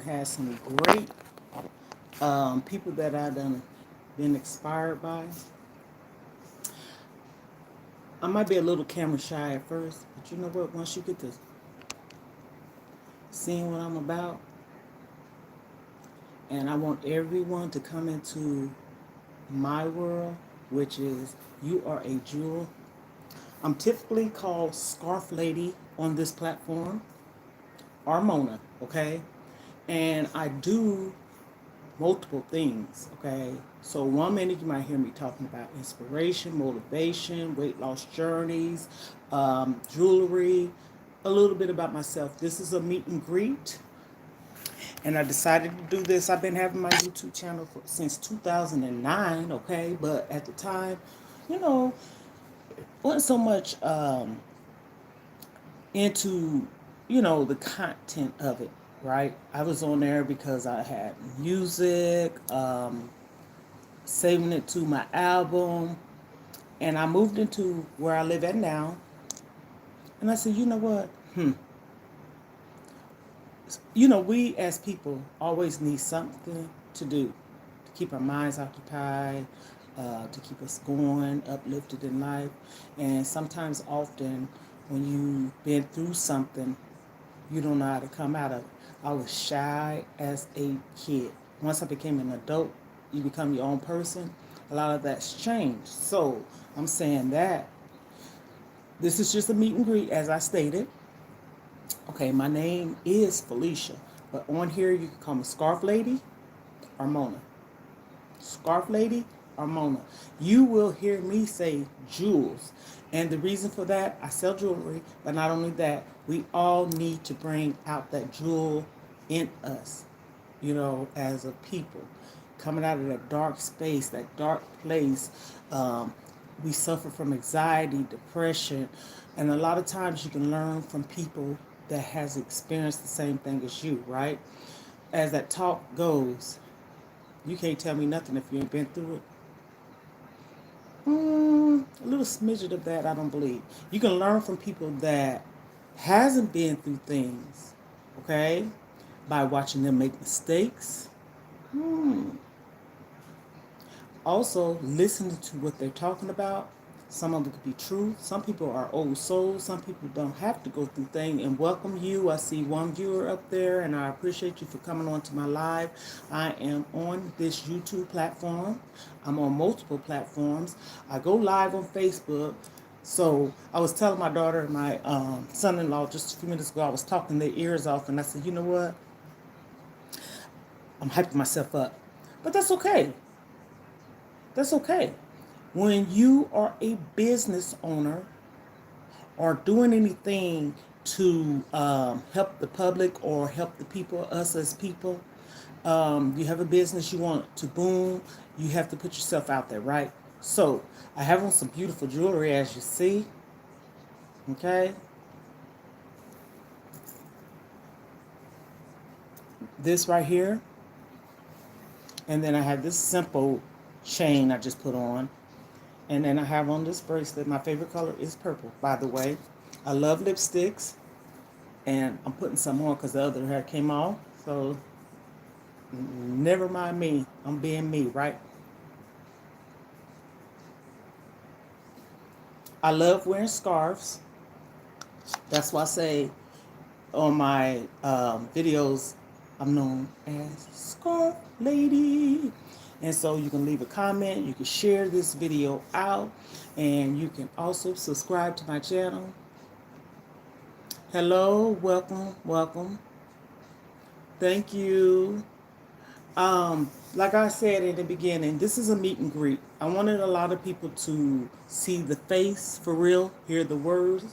had some great people that I done been inspired by. I might be a little camera shy at first, but you know what? Once you get to seeing what I'm about, and I want everyone to come into my world, which is you are a jewel. I'm typically called Scarf Lady on this platform, Armona, okay? And I do multiple things, okay? So one minute you might hear me talking about inspiration, motivation, weight loss journeys, jewelry, a little bit about myself. This is a meet and greet, and I decided to do this. I've been having my YouTube channel since 2009, okay? But at the time, you know, wasn't so much into, the content of it, right? I was on there because I had music, saving it to my album, and I moved into where I live at now. And I said, you know what? We as people always need something to do to keep our minds occupied, to keep us going, uplifted in life. And sometimes, often, when you've been through something, you don't know how to come out of it. I was shy as a kid. Once I became an adult, you become your own person. A lot of that's changed. So I'm saying that this is just a meet and greet, as I stated. Okay, my name is Felicia, but on here you can call me Scarf Lady or Mona. Scarf Lady or Mona. You will hear me say jewels. And the reason for that, I sell jewelry, but not only that, we all need to bring out that jewel in us, as a people. Coming out of that dark space, that dark place, we suffer from anxiety, depression, and a lot of times you can learn from people that has experienced the same thing as you, right? As that talk goes, you can't tell me nothing if you ain't been through it. A little smidget of that, I don't believe. You can learn from people that hasn't been through things, okay, by watching them make mistakes. Also, listening to what they're talking about. Some of it could be true. Some people are old souls. Some people don't have to go through things. And welcome you. I see one viewer up there, and I appreciate you for coming on to my live. I am on this YouTube platform. I'm on multiple platforms. I go live on Facebook. So I was telling my daughter and my son-in-law just a few minutes ago, I was talking their ears off, and I said, you know what? I'm hyping myself up. But that's okay. That's okay. When you are a business owner or doing anything to help the public or help the people, us as people, you have a business you want to boom, you have to put yourself out there, right? So I have on some beautiful jewelry, as you see. Okay. This right here. And then I have this simple chain I just put on. And then I have on this bracelet. My favorite color is purple, by the way. I love lipsticks. And I'm putting some on because the other hair came off. So never mind me. I'm being me, right? I love wearing scarves. That's why I say on my videos, I'm known as Scarf Lady. And so you can leave a comment, you can share this video out, and you can also subscribe to my channel. Hello, welcome, welcome. Thank you. Like I said in the beginning, this is a meet and greet. I wanted a lot of people to see the face for real, hear the words.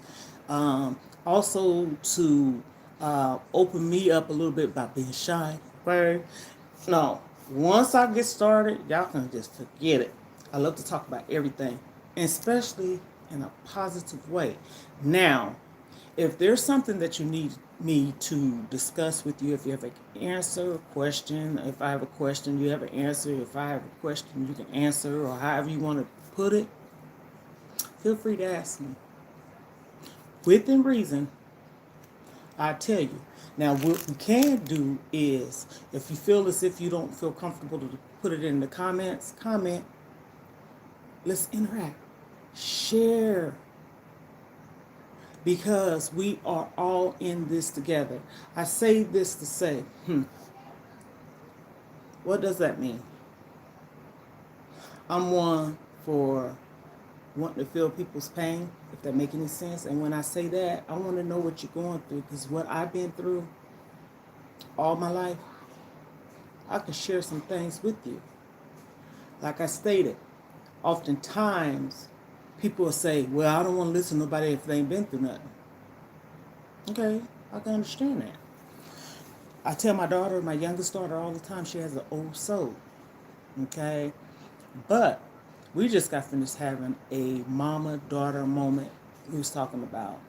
Also to open me up a little bit about being shy. Right? No, once I get started, y'all can just forget it. I love to talk about everything, and especially in a positive way. Now, if there's something that you need me to discuss with you, if you have an answer, a question, if I have a question, you have an answer, if I have a question, you can answer, or however you want to put it, feel free to ask me. Within reason, I tell you. Now, what we can do is, if you feel as if you don't feel comfortable to put it in the comments, comment. Let's interact. Share. Because we are all in this together. I say this to say, what does that mean? I'm one for wanting to feel people's pain, if that makes any sense. And when I say that, I want to know what you're going through, because what I've been through all my life, I can share some things with you. Like I stated, oftentimes people will say, well, I don't want to listen to nobody if they ain't been through nothing. Okay, I can understand that. I tell my daughter, my youngest daughter, all the time, she has an old soul. Okay? But we just got finished having a mama-daughter moment. We was talking about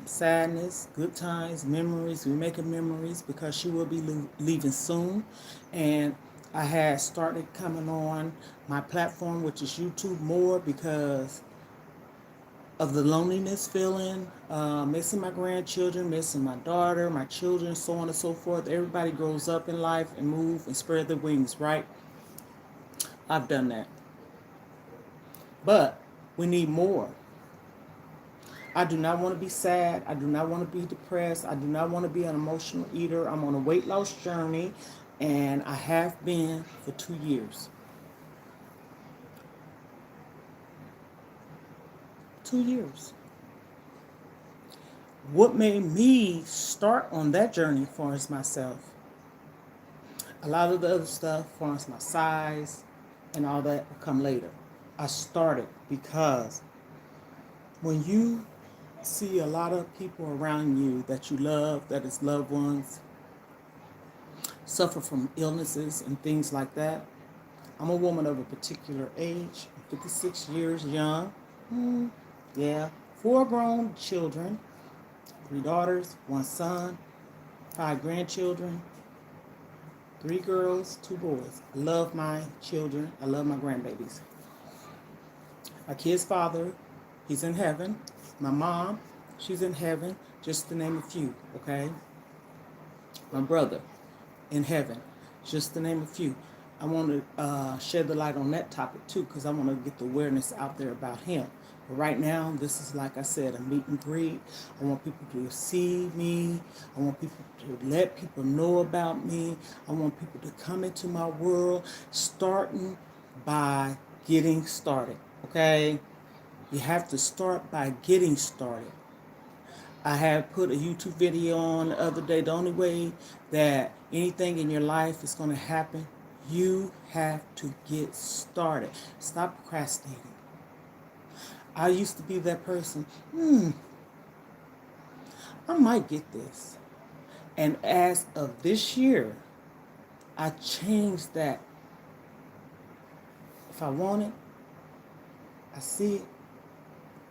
sadness, good times, memories. We're making memories because she will be leaving soon. And I had started coming on my platform, which is YouTube, more because of the loneliness feeling, missing my grandchildren, missing my daughter, my children, so on and so forth. Everybody grows up in life and move and spread their wings, right? I've done that. But we need more. I do not want to be sad. I do not want to be depressed. I do not want to be an emotional eater. I'm on a weight loss journey, and I have been for 2 years. 2 years. What made me start on that journey for as myself? A lot of the other stuff, for instance, my size and all that, will come later. I started because when you see a lot of people around you that you love, that is loved ones, suffer from illnesses and things like that. I'm a woman of a particular age, 56 years young. Yeah, 4 grown children, 3 daughters, 1 son, 5 grandchildren, 3 girls, 2 boys. I love my children. I love my grandbabies. My kid's father, he's in heaven. My mom, she's in heaven, just to name a few, okay? My brother, in heaven, just to name a few. I want to shed the light on that topic too, because I want to get the awareness out there about him. But right now, this is, like I said, a meet and greet. I want people to see me. I want people to let people know about me. I want people to come into my world, starting by getting started, okay? You have to start by getting started. I have put a YouTube video on the other day. The only way that anything in your life is going to happen, you have to get started. Stop procrastinating. I used to be that person. I might get this. And as of this year, I changed that. If I want it, I see it,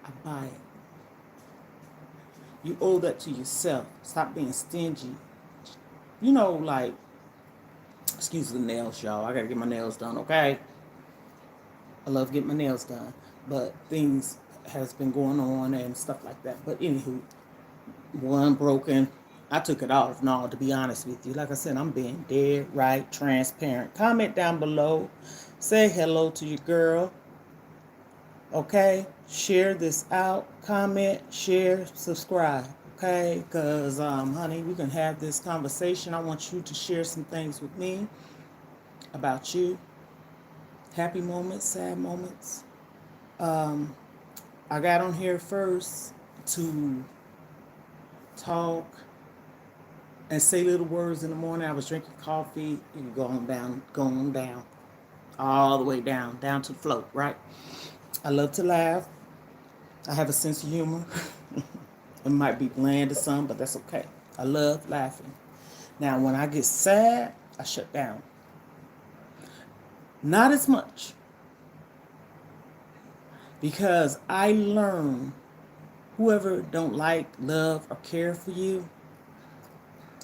I buy it. You owe that to yourself. Stop being stingy. You know, like, excuse the nails, y'all. I gotta get my nails done, okay? I love getting my nails done. But things has been going on and stuff like that. But anywho, one broken. I took it off. No, to be honest with you. Like I said, I'm being dead, right, transparent. Comment down below. Say hello to your girl. Okay? Share this out. Comment, share, subscribe. Okay? Because, honey, we can have this conversation. I want you to share some things with me about you. Happy moments, sad moments. I got on here first to talk and say little words in the morning. I was drinking coffee and going down, all the way down to the float, right? I love to laugh. I have a sense of humor. It might be bland to some, but that's okay. I love laughing. Now, when I get sad, I shut down. Not as much. Because I learn whoever don't like, love, or care for you,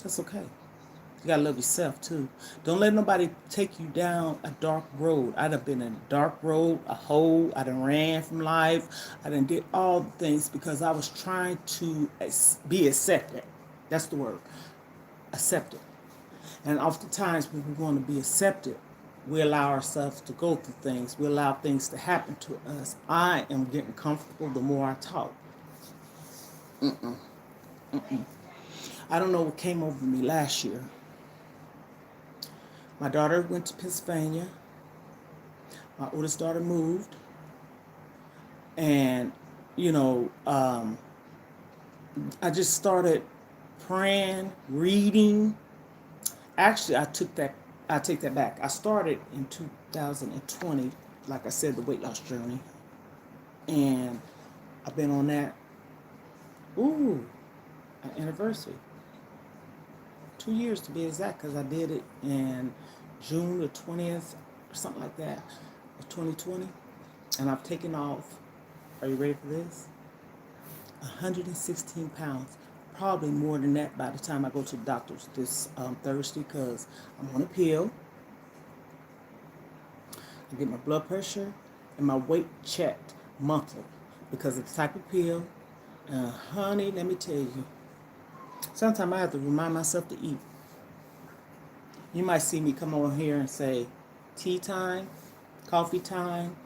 that's okay. You gotta love yourself too. Don't let nobody take you down a dark road. I done been in a dark road, a hole. I done ran from life. I done did all the things because I was trying to be accepted. That's the word. Accepted. And oftentimes when we want to be accepted, we allow ourselves to go through things. We allow things to happen to us. I am getting comfortable the more I talk. I don't know what came over me last year. My daughter went to Pennsylvania. My oldest daughter moved. And, you know, I just started praying, reading. Actually, I take that back. I started in 2020, like I said, the weight loss journey. And I've been on that, an anniversary. 2 years to be exact, because I did it in June the 20th, or something like that, of 2020. And I've taken off, are you ready for this? 116 pounds. Probably more than that by the time I go to the doctor's this Thursday, because I'm on a pill. I get my blood pressure and my weight checked monthly because of the type of pill. Honey, let me tell you, sometimes I have to remind myself to eat. You might see me come over here and say, tea time, coffee time.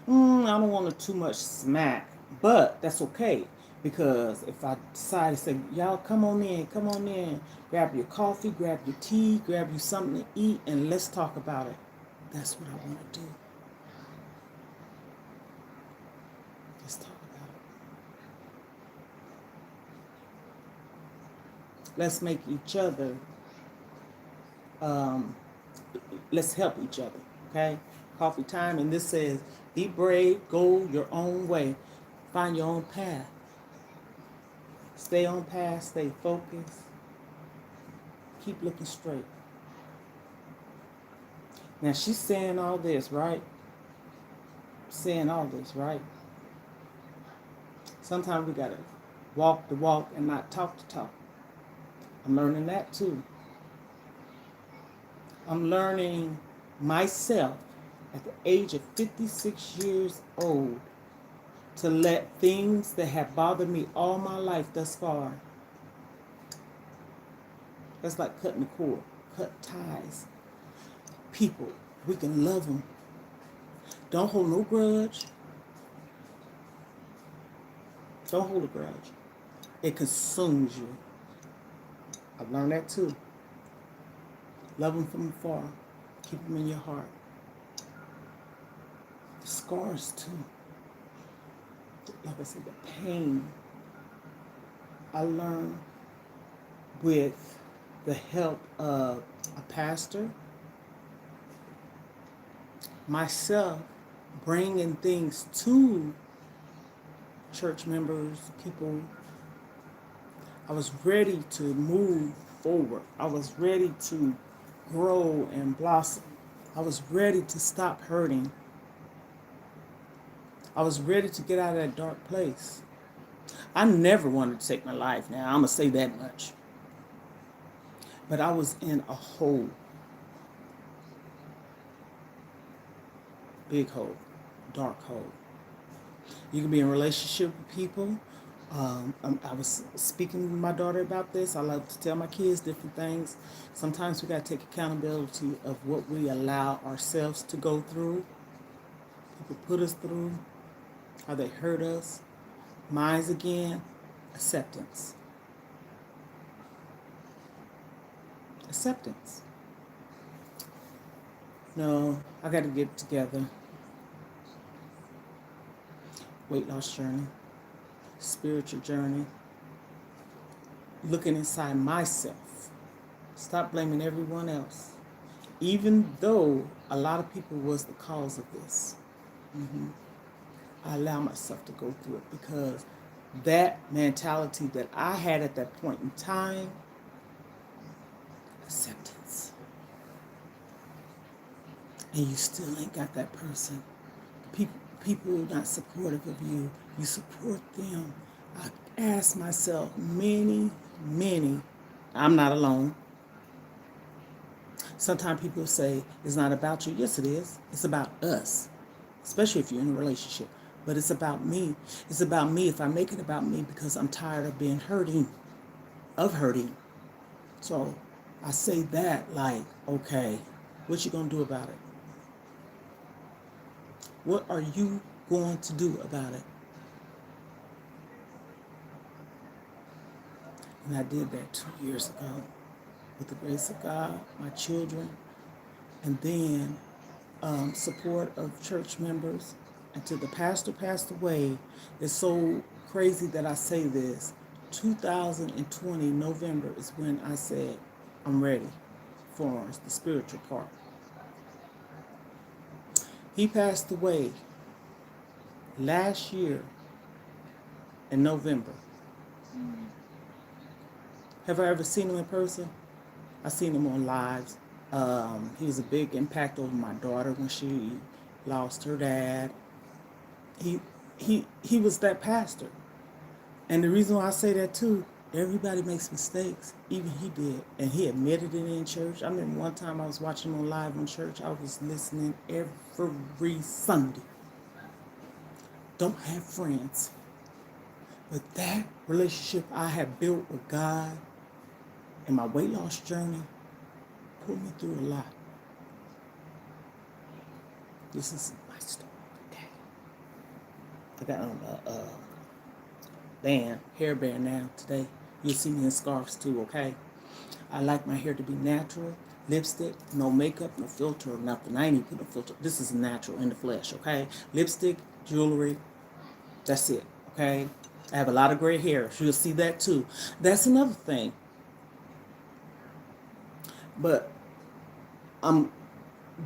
I don't want too much smack, but that's okay. Because if I decide to say, y'all come on in, grab your coffee, grab your tea, grab you something to eat, and let's talk about it. That's what I want to do. Let's talk about it. Let's make each other, let's help each other, okay? Coffee time, and this says, be brave, go your own way, find your own path. Stay on path, stay focused, keep looking straight. Now she's saying all this, right? Sometimes we gotta walk the walk and not talk the talk. I'm learning that too. I'm learning myself at the age of 56 years old to let things that have bothered me all my life thus far, that's like cutting the cord, cut ties. People, we can love them. Don't hold no grudge. Don't hold a grudge. It consumes you. I've learned that too. Love them from afar. Keep them in your heart. The scars too. Like I said, the pain. I learned with the help of a pastor, myself, bringing things to church members, people. I was ready to move forward. I was ready to grow and blossom. I was ready to stop hurting. I was ready to get out of that dark place. I never wanted to take my life now. I'm going to say that much. But I was in a hole. Big hole. Dark hole. You can be in a relationship with people. I was speaking with my daughter about this. I love to tell my kids different things. Sometimes we got to take accountability of what we allow ourselves to go through. People put us through. How they hurt us. Mine's again, acceptance. Acceptance. No, I got to get it together. Weight loss journey, spiritual journey, looking inside myself. Stop blaming everyone else, even though a lot of people was the cause of this. I allow myself to go through it because that mentality that I had at that point in time, acceptance. And you still ain't got that person. People are not supportive of you. You support them. I ask myself many, I'm not alone. Sometimes people say, it's not about you. Yes, it is. It's about us, especially if you're in a relationship. But it's about me. It's about me if I make it about me because I'm tired of being hurting of hurting. So I say that like, okay, what you gonna do about it? What are you going to do about it? And I did that 2 years ago with the grace of God, my children, and then support of church members. Until the pastor passed away, it's so crazy that I say this. 2020 November is when I said I'm ready for the spiritual part. He passed away last year in November. Have I ever seen him in person? I've seen him on lives. He was a big impact over my daughter when she lost her dad. He was that pastor. And the reason why I say that too, everybody makes mistakes. Even he did. And he admitted it in church. I remember one time I was watching him on live in church. I was listening every Sunday. Don't have friends. But that relationship I have built with God and my weight loss journey put me through a lot. This is my story. Okay. I got on a hairband now today. You'll see me in scarves too, okay? I like my hair to be natural. Lipstick, no makeup, no filter, or nothing. I ain't even put no filter. This is natural in the flesh, okay? Lipstick, jewelry, that's it, okay? I have a lot of gray hair. You'll see that too. That's another thing. But I'm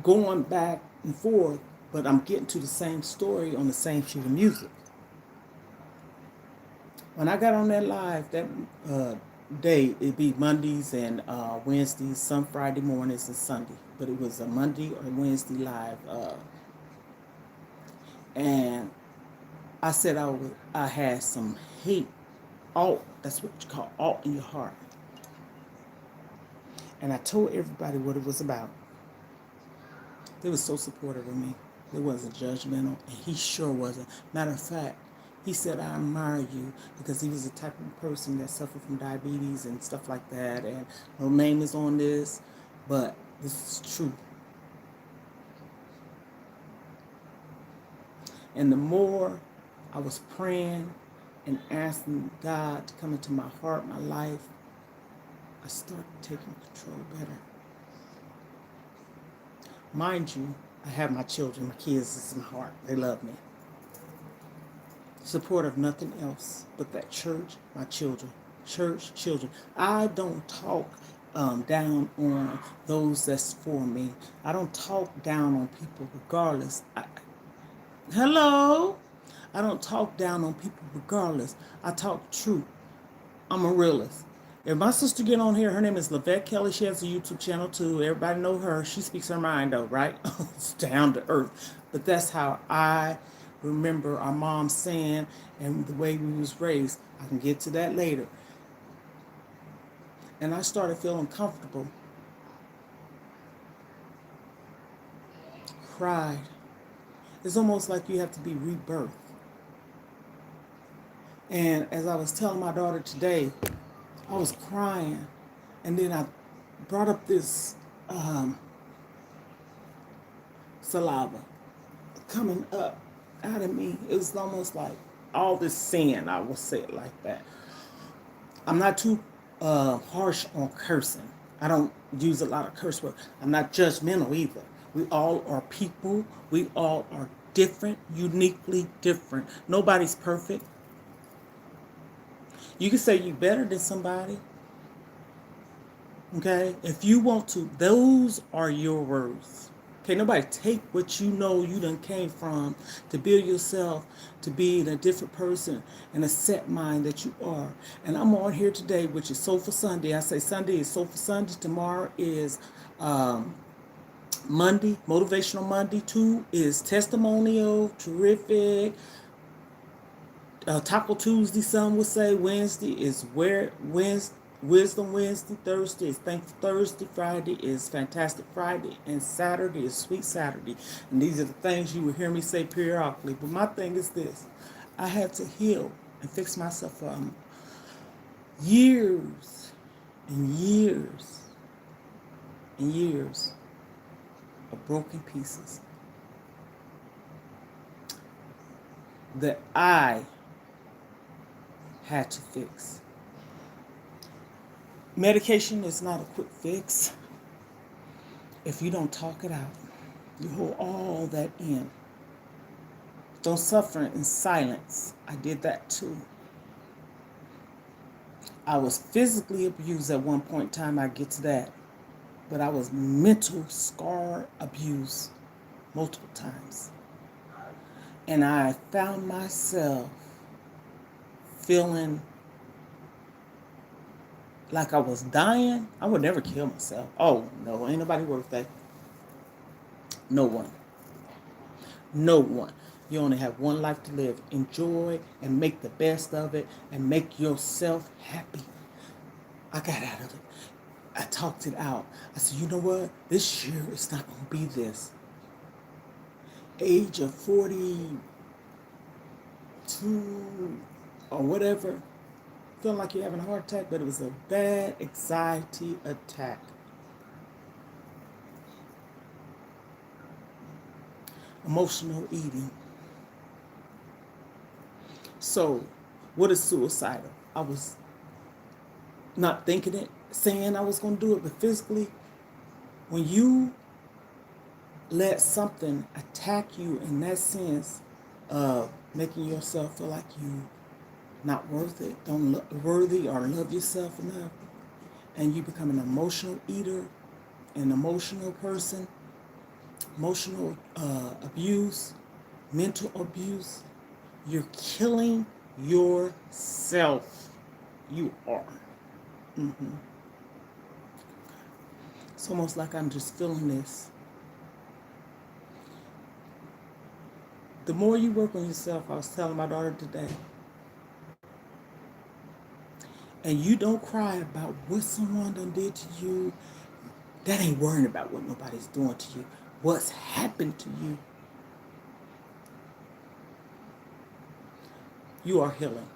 going back and forth, but I'm getting to the same story on the same sheet of music. When I got on that live, that day, it'd be Mondays and Wednesdays, some Friday mornings and Sunday. But it was a Monday or Wednesday live. And I said I had some hate, alt, that's what you call alt in your heart. And I told everybody what it was about. They were so supportive of me. They wasn't judgmental, and he sure wasn't. Matter of fact, he said, I admire you, because he was the type of person that suffered from diabetes and stuff like that, and no name is on this, but this is true. And the more I was praying and asking God to come into my heart, my life, I started taking control better. Mind you, I have my children, my kids is in my heart. They love me. Support of nothing else but that church, my children. Church, children. I don't talk down on those that's for me. I don't talk down on people regardless. Hello? I don't talk down on people regardless. I talk truth. I'm a realist. If my sister get on here, her name is Lavette Kelly. She has a YouTube channel too. Everybody know her. She speaks her mind though, right? It's down to earth. But that's how I remember our mom saying, and the way we was raised. I can get to that later. And I started feeling comfortable. Cried. It's almost like you have to be rebirthed. And as I was telling my daughter today, I was crying, and then I brought up this saliva coming up out of me. It was almost like all this sin, I will say it like that. I'm not too harsh on cursing. I don't use a lot of curse words. I'm not judgmental either. We all are people. We all are different, uniquely different. Nobody's perfect. You can say you're better than somebody. Okay? If you want to, those are your words. Okay, nobody take what you know you done came from to build yourself to be a different person and a set mind that you are. And I'm on here today, which is Soulful Sunday. I say Sunday is Soulful Sunday. Tomorrow is Monday, Motivational Monday. 2 is Testimonial, Terrific. Taco Tuesday, some would say. Wednesday is Wisdom Wednesday. Thursday is Thankful Thursday. Friday is Fantastic Friday. And Saturday is Sweet Saturday. And these are the things you will hear me say periodically. But my thing is this. I had to heal and fix myself years and years of broken pieces that I had to fix. Medication is not a quick fix. If you don't talk it out, you hold all that in. Don't suffer in silence. I did that too. I was physically abused at one point in time. I get to that. But I was mental scar abused multiple times. And I found myself feeling like I was dying. I would never kill myself. Oh, no, ain't nobody worth that. No one. No one. You only have one life to live. Enjoy and make the best of it and make yourself happy. I got out of it. I talked it out. I said, you know what? This year it's not going to be this. Age of 42 or whatever. Feeling like you're having a heart attack, but it was a bad anxiety attack. Emotional eating. So, what is suicidal? I was not thinking it, saying I was going to do it, but physically, when you let something attack you in that sense of making yourself feel like you not worth it, don't look worthy or love yourself enough, and you become an emotional eater, an emotional person, emotional abuse, mental abuse, you're killing yourself. You are. Mm-hmm. It's almost like I'm just feeling this. The more you work on yourself, I was telling my daughter today, and you don't cry about what someone done did to you, that ain't worrying about what nobody's doing to you. What's happened to you, you are healing.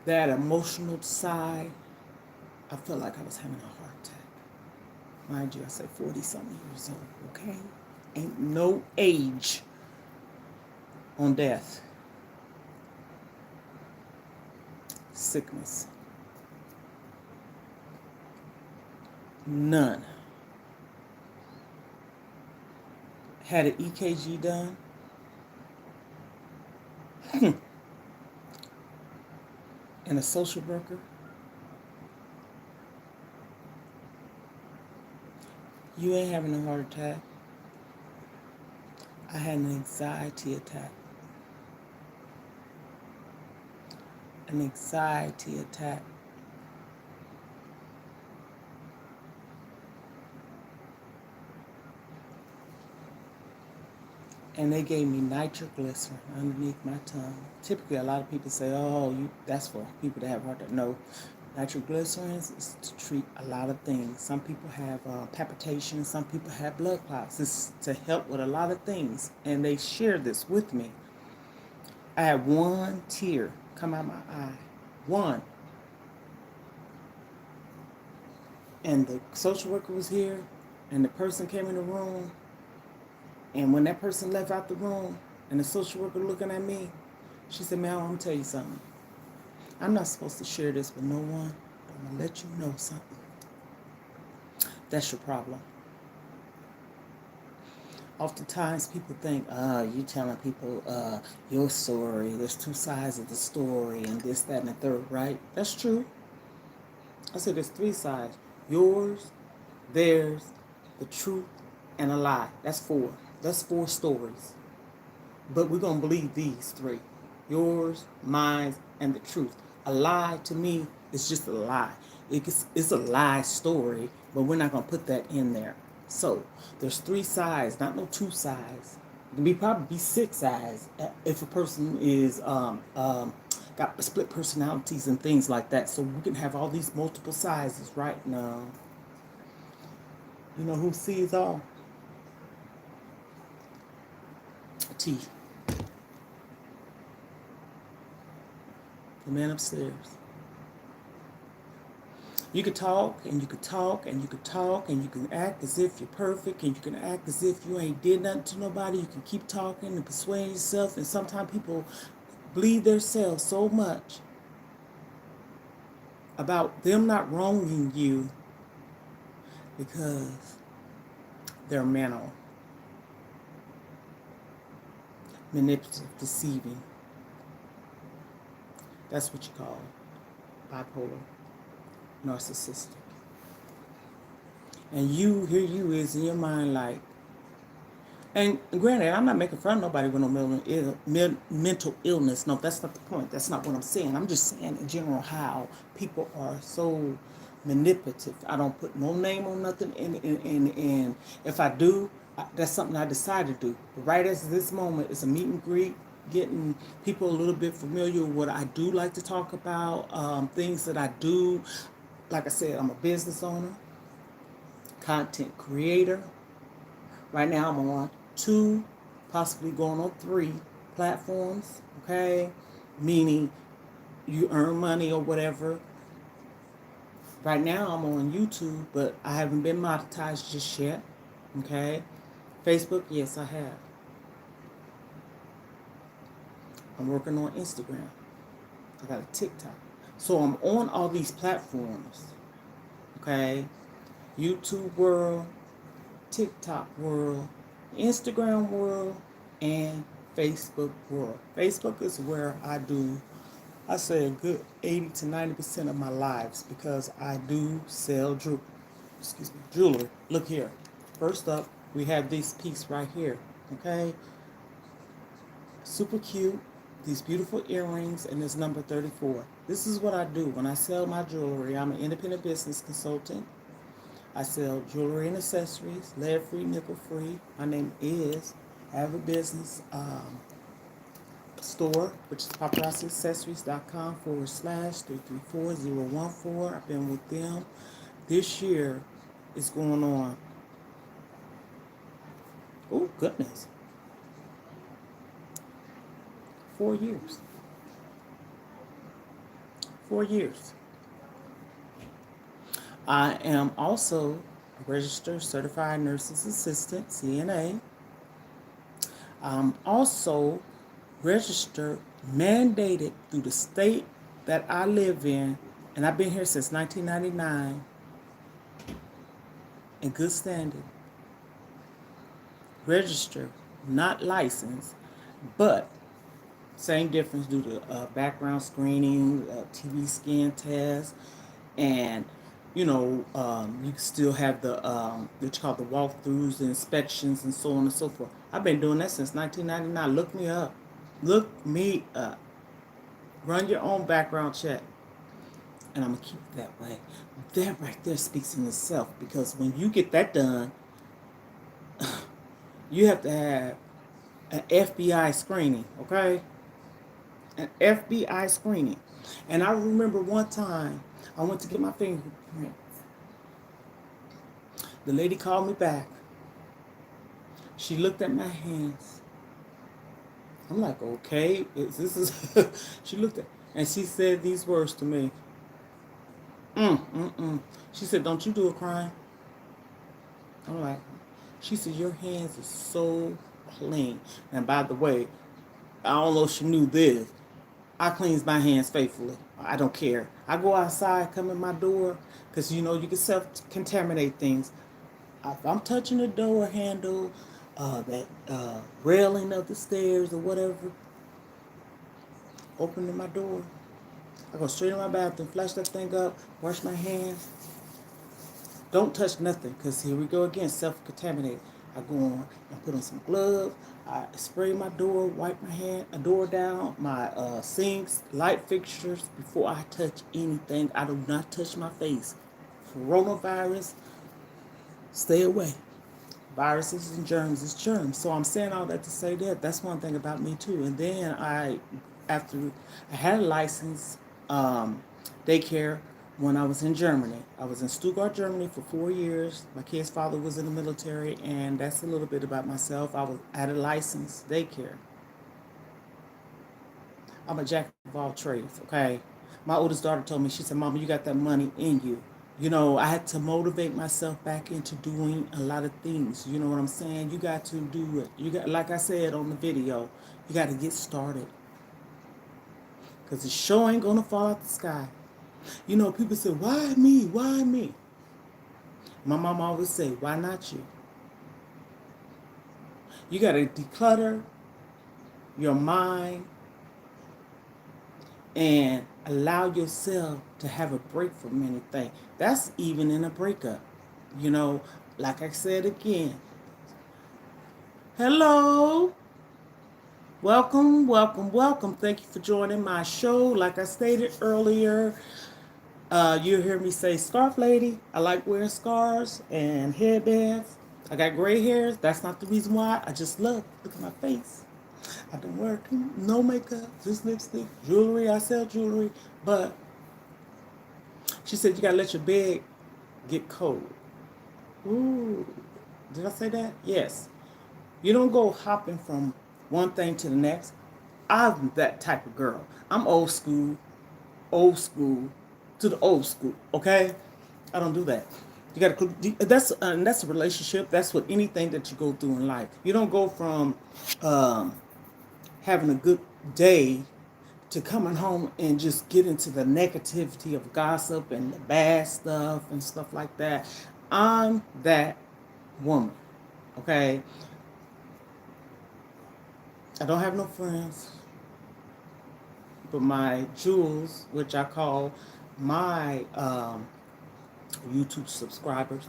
That emotional side, I felt like I was having a heart attack. Mind you, I say 40-something years old, okay? Ain't no age on death. Sickness. None. Had an EKG done. And a social worker. You ain't having a heart attack. I had an anxiety attack. An anxiety attack. And they gave me nitroglycerin underneath my tongue. Typically, a lot of people say, "Oh, that's for people that have heart attack." No, nitroglycerin is to treat a lot of things. Some people have palpitations. Some people have blood clots. It's to help with a lot of things. And they shared this with me. I had one tear come out my eye. One. And the social worker was here, and the person came in the room. And when that person left out the room, and the social worker looking at me, she said, "Ma'am, I'm gonna tell you something. I'm not supposed to share this with no one, but I'm gonna let you know something. That's your problem." Oftentimes people think, you telling people your story. There's two sides of the story, and this, that, and the third, right? That's true. I said there's three sides. Yours, theirs, the truth, and a lie. That's four. That's four stories. But we're going to believe these three. Yours, mine, and the truth. A lie to me is just a lie. It's a lie story, but we're not going to put that in there. So there's three sides, not no two sides. It can probably be six sides if a person is got split personalities and things like that. So we can have all these multiple sizes right now. You know who sees all? T. The man upstairs. You could talk and you could talk and you could talk and you can act as if you're perfect and you can act as if you ain't did nothing to nobody. You can keep talking and persuade yourself. And sometimes people bleed themselves so much about them not wronging you because they're mental, manipulative, deceiving. That's what you call bipolar, narcissistic. And here you is in your mind like, and granted, I'm not making fun of nobody with no mental illness. No, that's not the point. That's not what I'm saying. I'm just saying in general how people are so manipulative. I don't put no name on nothing, and if I do, that's something I decide to do. But right as this moment, it's a meet and greet, getting people a little bit familiar with what I do like to talk about, things that I do. Like I said, I'm a business owner, content creator. Right now, I'm on 2, possibly going on 3 platforms, okay? Meaning you earn money or whatever. Right now, I'm on YouTube, but I haven't been monetized just yet, okay? Facebook, yes, I have. I'm working on Instagram. I got a TikTok. So I'm on all these platforms, okay? YouTube world, TikTok world, Instagram world, and Facebook world. Facebook is where I say a good 80 to 90% of my lives because I do sell jewelry. Look here. First up, we have this piece right here. Okay? Super cute. These beautiful earrings, and it's number 34. This is what I do when I sell my jewelry. I'm an independent business consultant. I sell jewelry and accessories, lead-free, nickel-free. My name is, I have a business store, which is paparazziaccessories.com/334014. I've been with them. This year is going on, oh goodness, 4 years. 4 years. I am also a registered certified nurse's assistant, CNA. I'm also registered, mandated through the state that I live in, and I've been here since 1999 in good standing. Registered, not licensed, but same difference due to background screening, TV scan test, and you can still have the what you call the walkthroughs, the inspections, and so on and so forth. I've been doing that since 1999. Look me up. Look me up. Run your own background check, and I'm gonna keep it that way. That right there speaks in itself because when you get that done, you have to have an FBI screening. Okay, an FBI screening. And I remember one time I went to get my fingerprints. The lady called me back. She looked at my hands. I'm like, okay, this is. She looked at, and she said these words to me. She said, "Don't you do a crime?" I'm like, she said, "Your hands are so clean." And by the way, I don't know if she knew this. I cleans my hands faithfully. I don't care. I go outside, come in my door, because you can self-contaminate things. If I'm touching the door handle, that railing of the stairs or whatever, opening my door, I go straight in my bathroom, flush that thing up, wash my hands. Don't touch nothing, because here we go again, self-contaminate. I go on and put on some gloves. I spray my door, wipe my door down, my sinks, light fixtures before I touch anything. I do not touch my face. Coronavirus, stay away. Viruses and germs is germs. So I'm saying all that to say that that's one thing about me too. And then after I had a license, daycare when I was in Germany. I was in Stuttgart, Germany for 4 years. My kid's father was in the military, and that's a little bit about myself. I had a license daycare. I'm a jack of all trades, okay? My oldest daughter told me, she said, "Mama, you got that money in you." You know, I had to motivate myself back into doing a lot of things. You know what I'm saying? You got to do it. You got, like I said on the video, you got to get started because the show ain't gonna fall out the sky. You know, people say, "Why me? Why me?" My mom always say, "Why not you?" You got to declutter your mind and allow yourself to have a break from anything. That's even in a breakup. You know, like I said again, hello, welcome, welcome, welcome. Thank you for joining my show. Like I stated earlier, you hear me say scarf lady. I like wearing scarves and headbands. I got gray hairs. That's not the reason why. I just look at my face. I don't wear no makeup, just lipstick, jewelry. I sell jewelry, but she said you gotta let your bed get cold. Ooh, did I say that? Yes. You don't go hopping from one thing to the next. I'm that type of girl. I'm old school to the old school. Okay, I don't do that. You got to. That's a relationship. That's what anything that you go through in life. You don't go from um, having a good day to coming home and just get into the negativity of gossip and the bad stuff and stuff like that. I'm that woman. Okay, I don't have no friends, but my jewels, which I call my YouTube subscribers,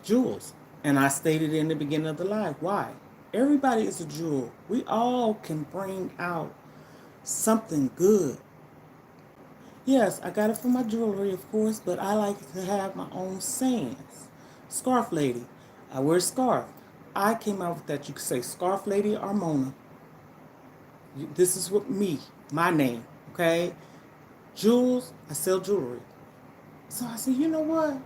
jewels. And I stated in the beginning of the live, why? Everybody is a jewel. We all can bring out something good. Yes, I got it from my jewelry, of course, but I like to have my own sayings. Scarf lady. I wear a scarf. I came out with that. You could say scarf lady or Mona. This is what me, my name, okay? Jewels, I sell jewelry. So I said, you know what?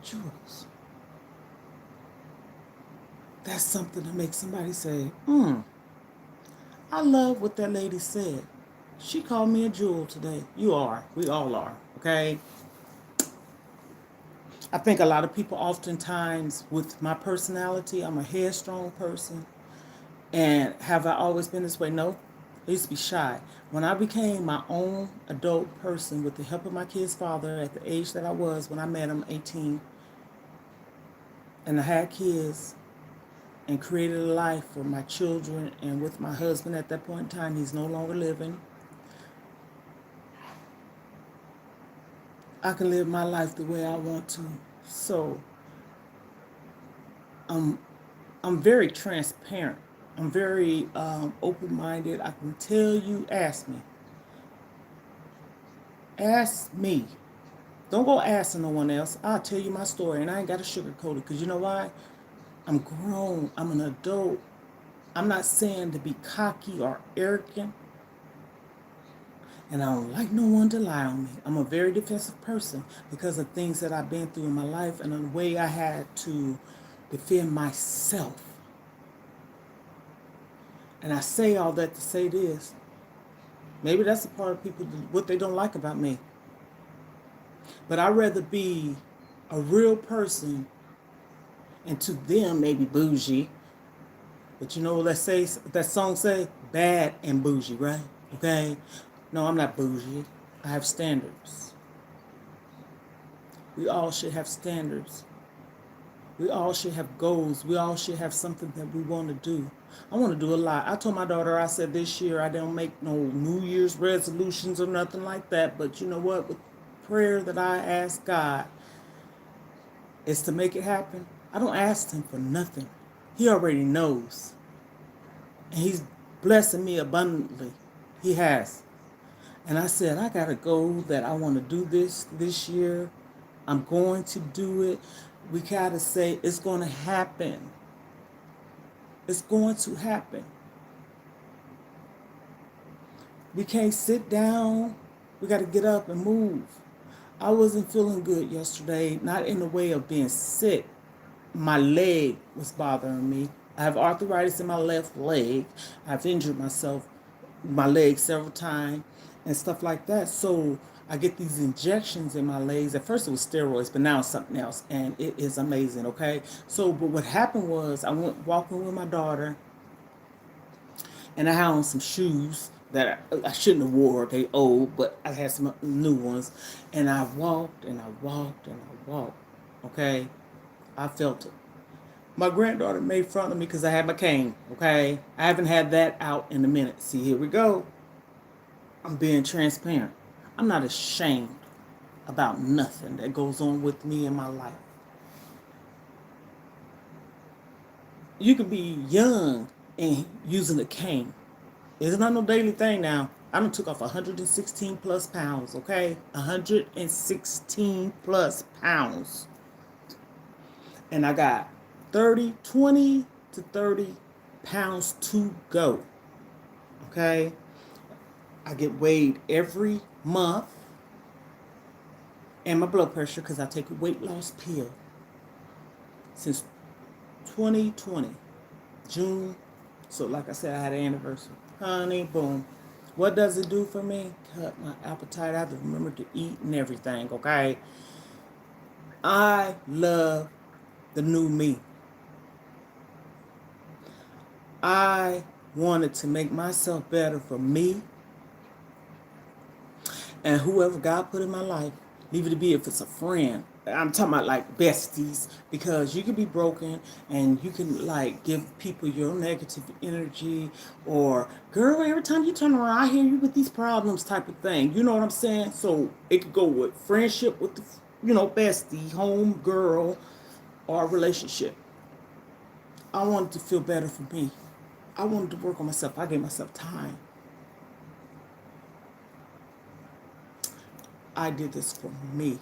Jewels. That's something to make somebody say, I love what that lady said. She called me a jewel today. You are. We all are. Okay? I think a lot of people oftentimes, with my personality, I'm a headstrong person. And have I always been this way? No. I used to be shy. When I became my own adult person with the help of my kid's father at the age that I was when I met him, 18, and I had kids and created a life for my children and with my husband at that point in time, he's no longer living. I can live my life the way I want to. So I'm I'm very transparent. I'm very open-minded. I can tell you, ask me. Don't go asking no one else. I'll tell you my story, and I ain't got to sugarcoat it. Cause you know why? I'm grown. I'm an adult. I'm not saying to be cocky or arrogant, and I don't like no one to lie on me. I'm a very defensive person because of things that I've been through in my life and the way I had to defend myself. And I say all that to say this. Maybe that's the part of people, what they don't like about me. But I'd rather be a real person and to them maybe bougie. But you know, let's say that song say bad and bougie, right? Okay. No, I'm not bougie. I have standards. We all should have standards. We all should have goals. We all should have something that we want to do. I want to do a lot. I told my daughter, I said this year I don't make no New Year's resolutions or nothing like that. But you know what? With prayer that I ask God is to make it happen. I don't ask Him for nothing. He already knows. And He's blessing me abundantly. He has. And I said, I got a goal that I want to do this year. I'm going to do it. We gotta say it's going to happen. It's going to happen. We can't sit down. We got to get up and move. I wasn't feeling good yesterday, not in the way of being sick. My leg was bothering me. I have arthritis in my left leg. I've injured my leg several times and stuff like that. So I get these injections in my legs. At first it was steroids, but now it's something else, and it is amazing. Okay, so but what happened was I went walking with my daughter, and I had on some shoes that I shouldn't have wore. They old, but I had some new ones, and I walked and I walked and I walked. Okay, I felt it. My granddaughter made fun of me because I had my cane. Okay, I haven't had that out in a minute. See, here we go. I'm being transparent. I'm not ashamed about nothing that goes on with me in my life. You can be young and using a cane. It's not no daily thing now. I done took off 116 plus pounds, okay? 116 plus pounds. And I got 20 to 30 pounds to go, okay? I get weighed every month, and my blood pressure, because I take a weight loss pill since 2020, June. So like I said, I had an anniversary. Honey, boom. What does it do for me? Cut my appetite. I have to remember to eat and everything, okay? I love the new me. I wanted to make myself better for me and whoever God put in my life. Leave it to be if it's a friend. I'm talking about like besties, because you can be broken and you can like give people your negative energy, or girl, every time you turn around I hear you with these problems type of thing. You know what I'm saying? So it could go with friendship with the, bestie, home girl, or relationship. I wanted to feel better for me. I wanted to work on myself. I gave myself time. I did this for me.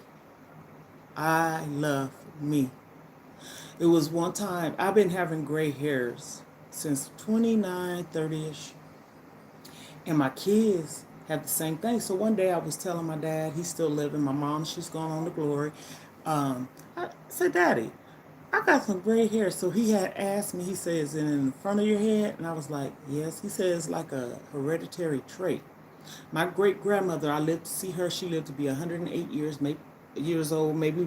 I love me. It was one time, I've been having gray hairs since 29, 30-ish. And my kids have the same thing. So one day I was telling my dad, he's still living. My mom, she's gone on to glory. I said, Daddy, I got some gray hair. So he had asked me, he says, in front of your head? And I was like, yes. He says, like a hereditary trait. My great grandmother, I lived to see her. She lived to be 108 years old, maybe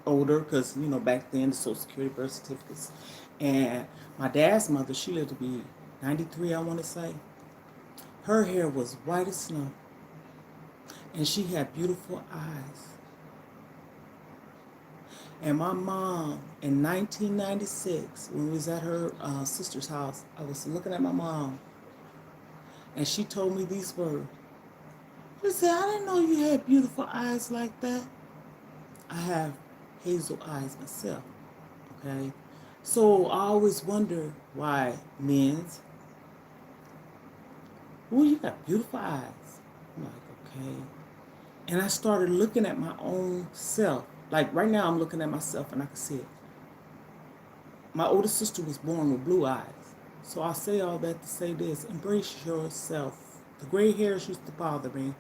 older, because back then the Social Security birth certificates. And my dad's mother, she lived to be 93, I want to say. Her hair was white as snow, and she had beautiful eyes. And my mom, in 1996, when we was at her sister's house, I was looking at my mom, and she told me these words. She said, I didn't know you had beautiful eyes like that. I have hazel eyes myself, okay? So I always wonder why men's, oh, you got beautiful eyes. I'm like, okay. And I started looking at my own self. Like right now I'm looking at myself and I can see it. My older sister was born with blue eyes. So I say all that to say this, embrace yourself. The gray hairs used to bother me.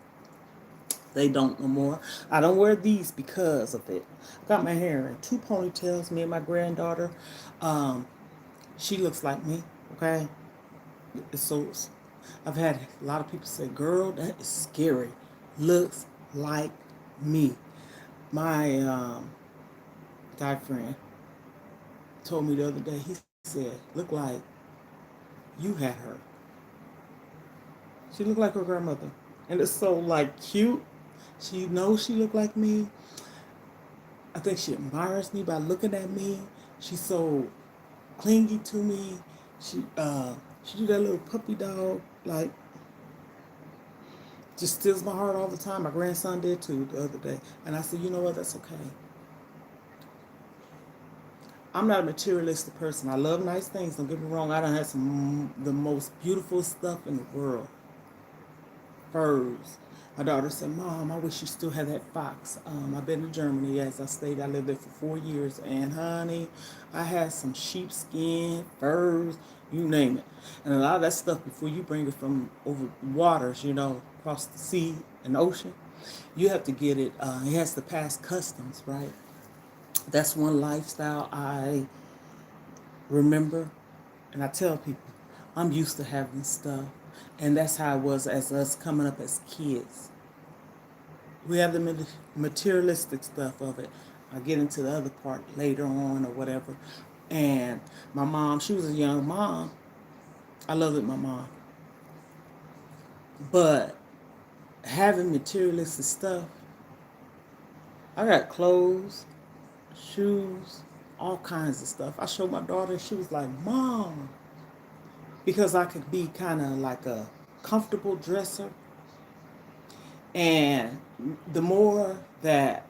They don't no more. I don't wear these because of it. I got my hair in two ponytails, me and my granddaughter. Um, she looks like me, okay? So I've had a lot of people say, girl, that is scary. Looks like me. My guy friend told me the other day, he said, look like you had her. She looked like her grandmother. And it's so like cute. She knows she looked like me. I think she admires me by looking at me. She's so clingy to me. She do that little puppy dog, like just steals my heart all the time. My grandson did too the other day. And I said, you know what, that's okay. I'm not a materialistic person. I love nice things. Don't get me wrong. I done had some the most beautiful stuff in the world. Furs. My daughter said, Mom, I wish you still had that fox. I've been to Germany, as I stayed. I lived there for 4 years. And honey, I had some sheepskin, furs, you name it. And a lot of that stuff, before you bring it from over waters, across the sea and ocean, you have to get it. It has to pass customs, right? That's one lifestyle I remember. And I tell people, I'm used to having stuff. And that's how it was as us coming up as kids. We have the materialistic stuff of it. I'll get into the other part later on or whatever. And my mom, she was a young mom. I love it, my mom. But having materialistic stuff, I got clothes, shoes, all kinds of stuff. I showed my daughter, she was like, Mom, because I could be kind of like a comfortable dresser. And the more that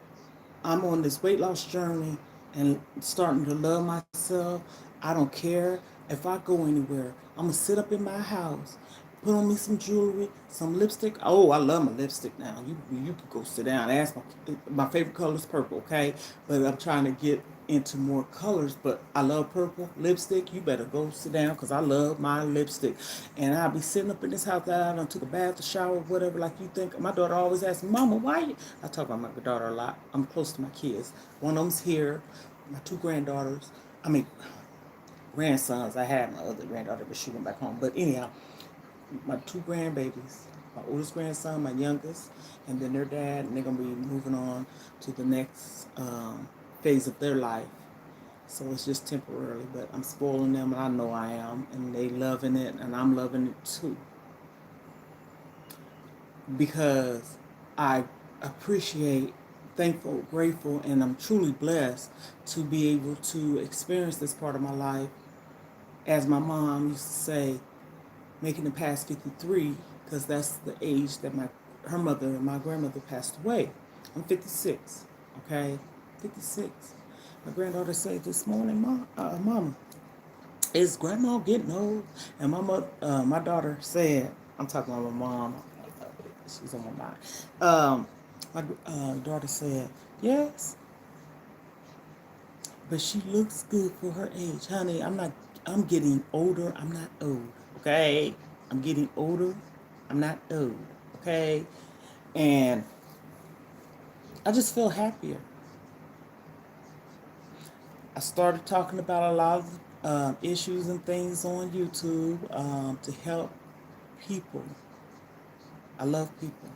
I'm on this weight loss journey and starting to love myself, I don't care if I go anywhere. I'm going to sit up in my house, put on me some jewelry, some lipstick. Oh, I love my lipstick now. You could go sit down. Ask my favorite color is purple, okay? But I'm trying to get into more colors, but I love purple lipstick. You better go sit down because I love my lipstick. And I'll be sitting up in this house that I done took a bath, a shower, whatever, like you think. My daughter always asks me, Mama, why you? I talk about my daughter a lot. I'm close to my kids. One of them's here, my two granddaughters. I mean, grandsons. I had my other granddaughter, but she went back home. But anyhow, my two grandbabies, my oldest grandson, my youngest, and then their dad, and they're gonna be moving on to the next phase of their life. So it's just temporarily, but I'm spoiling them, and I know I am, and they loving it, and I'm loving it too, because I appreciate, thankful, grateful, and I'm truly blessed to be able to experience this part of my life. As my mom used to say, making it past 53, because that's the age that her mother and my grandmother passed away. I'm 56, okay? 56. My granddaughter said this morning, Mama, is grandma getting old? And my daughter said, I'm talking about my mom, she's on my mind. My daughter said, yes, but she looks good for her age. Honey, I'm getting older, I'm not old, okay? I'm getting older, I'm not old, okay? And I just feel happier. I started talking about a lot of issues and things on YouTube to help people. I love people.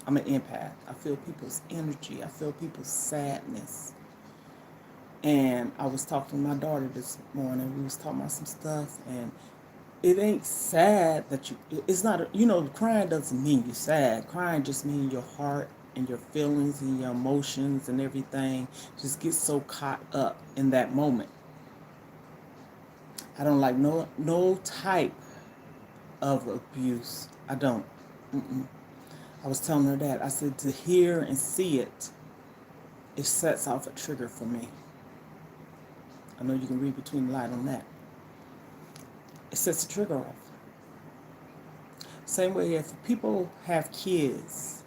I'm an empath. I feel people's energy. I feel people's sadness. And I was talking to my daughter this morning. We was talking about some stuff, and it ain't sad that it's not, crying doesn't mean you're sad. Crying just means your heart and your feelings and your emotions and everything just gets so caught up in that moment. I don't like no type of abuse. I don't. Mm-mm. I was telling her that. I said to hear and see it, it sets off a trigger for me. I know you can read between the line on that. It sets a trigger off. Same way if people have kids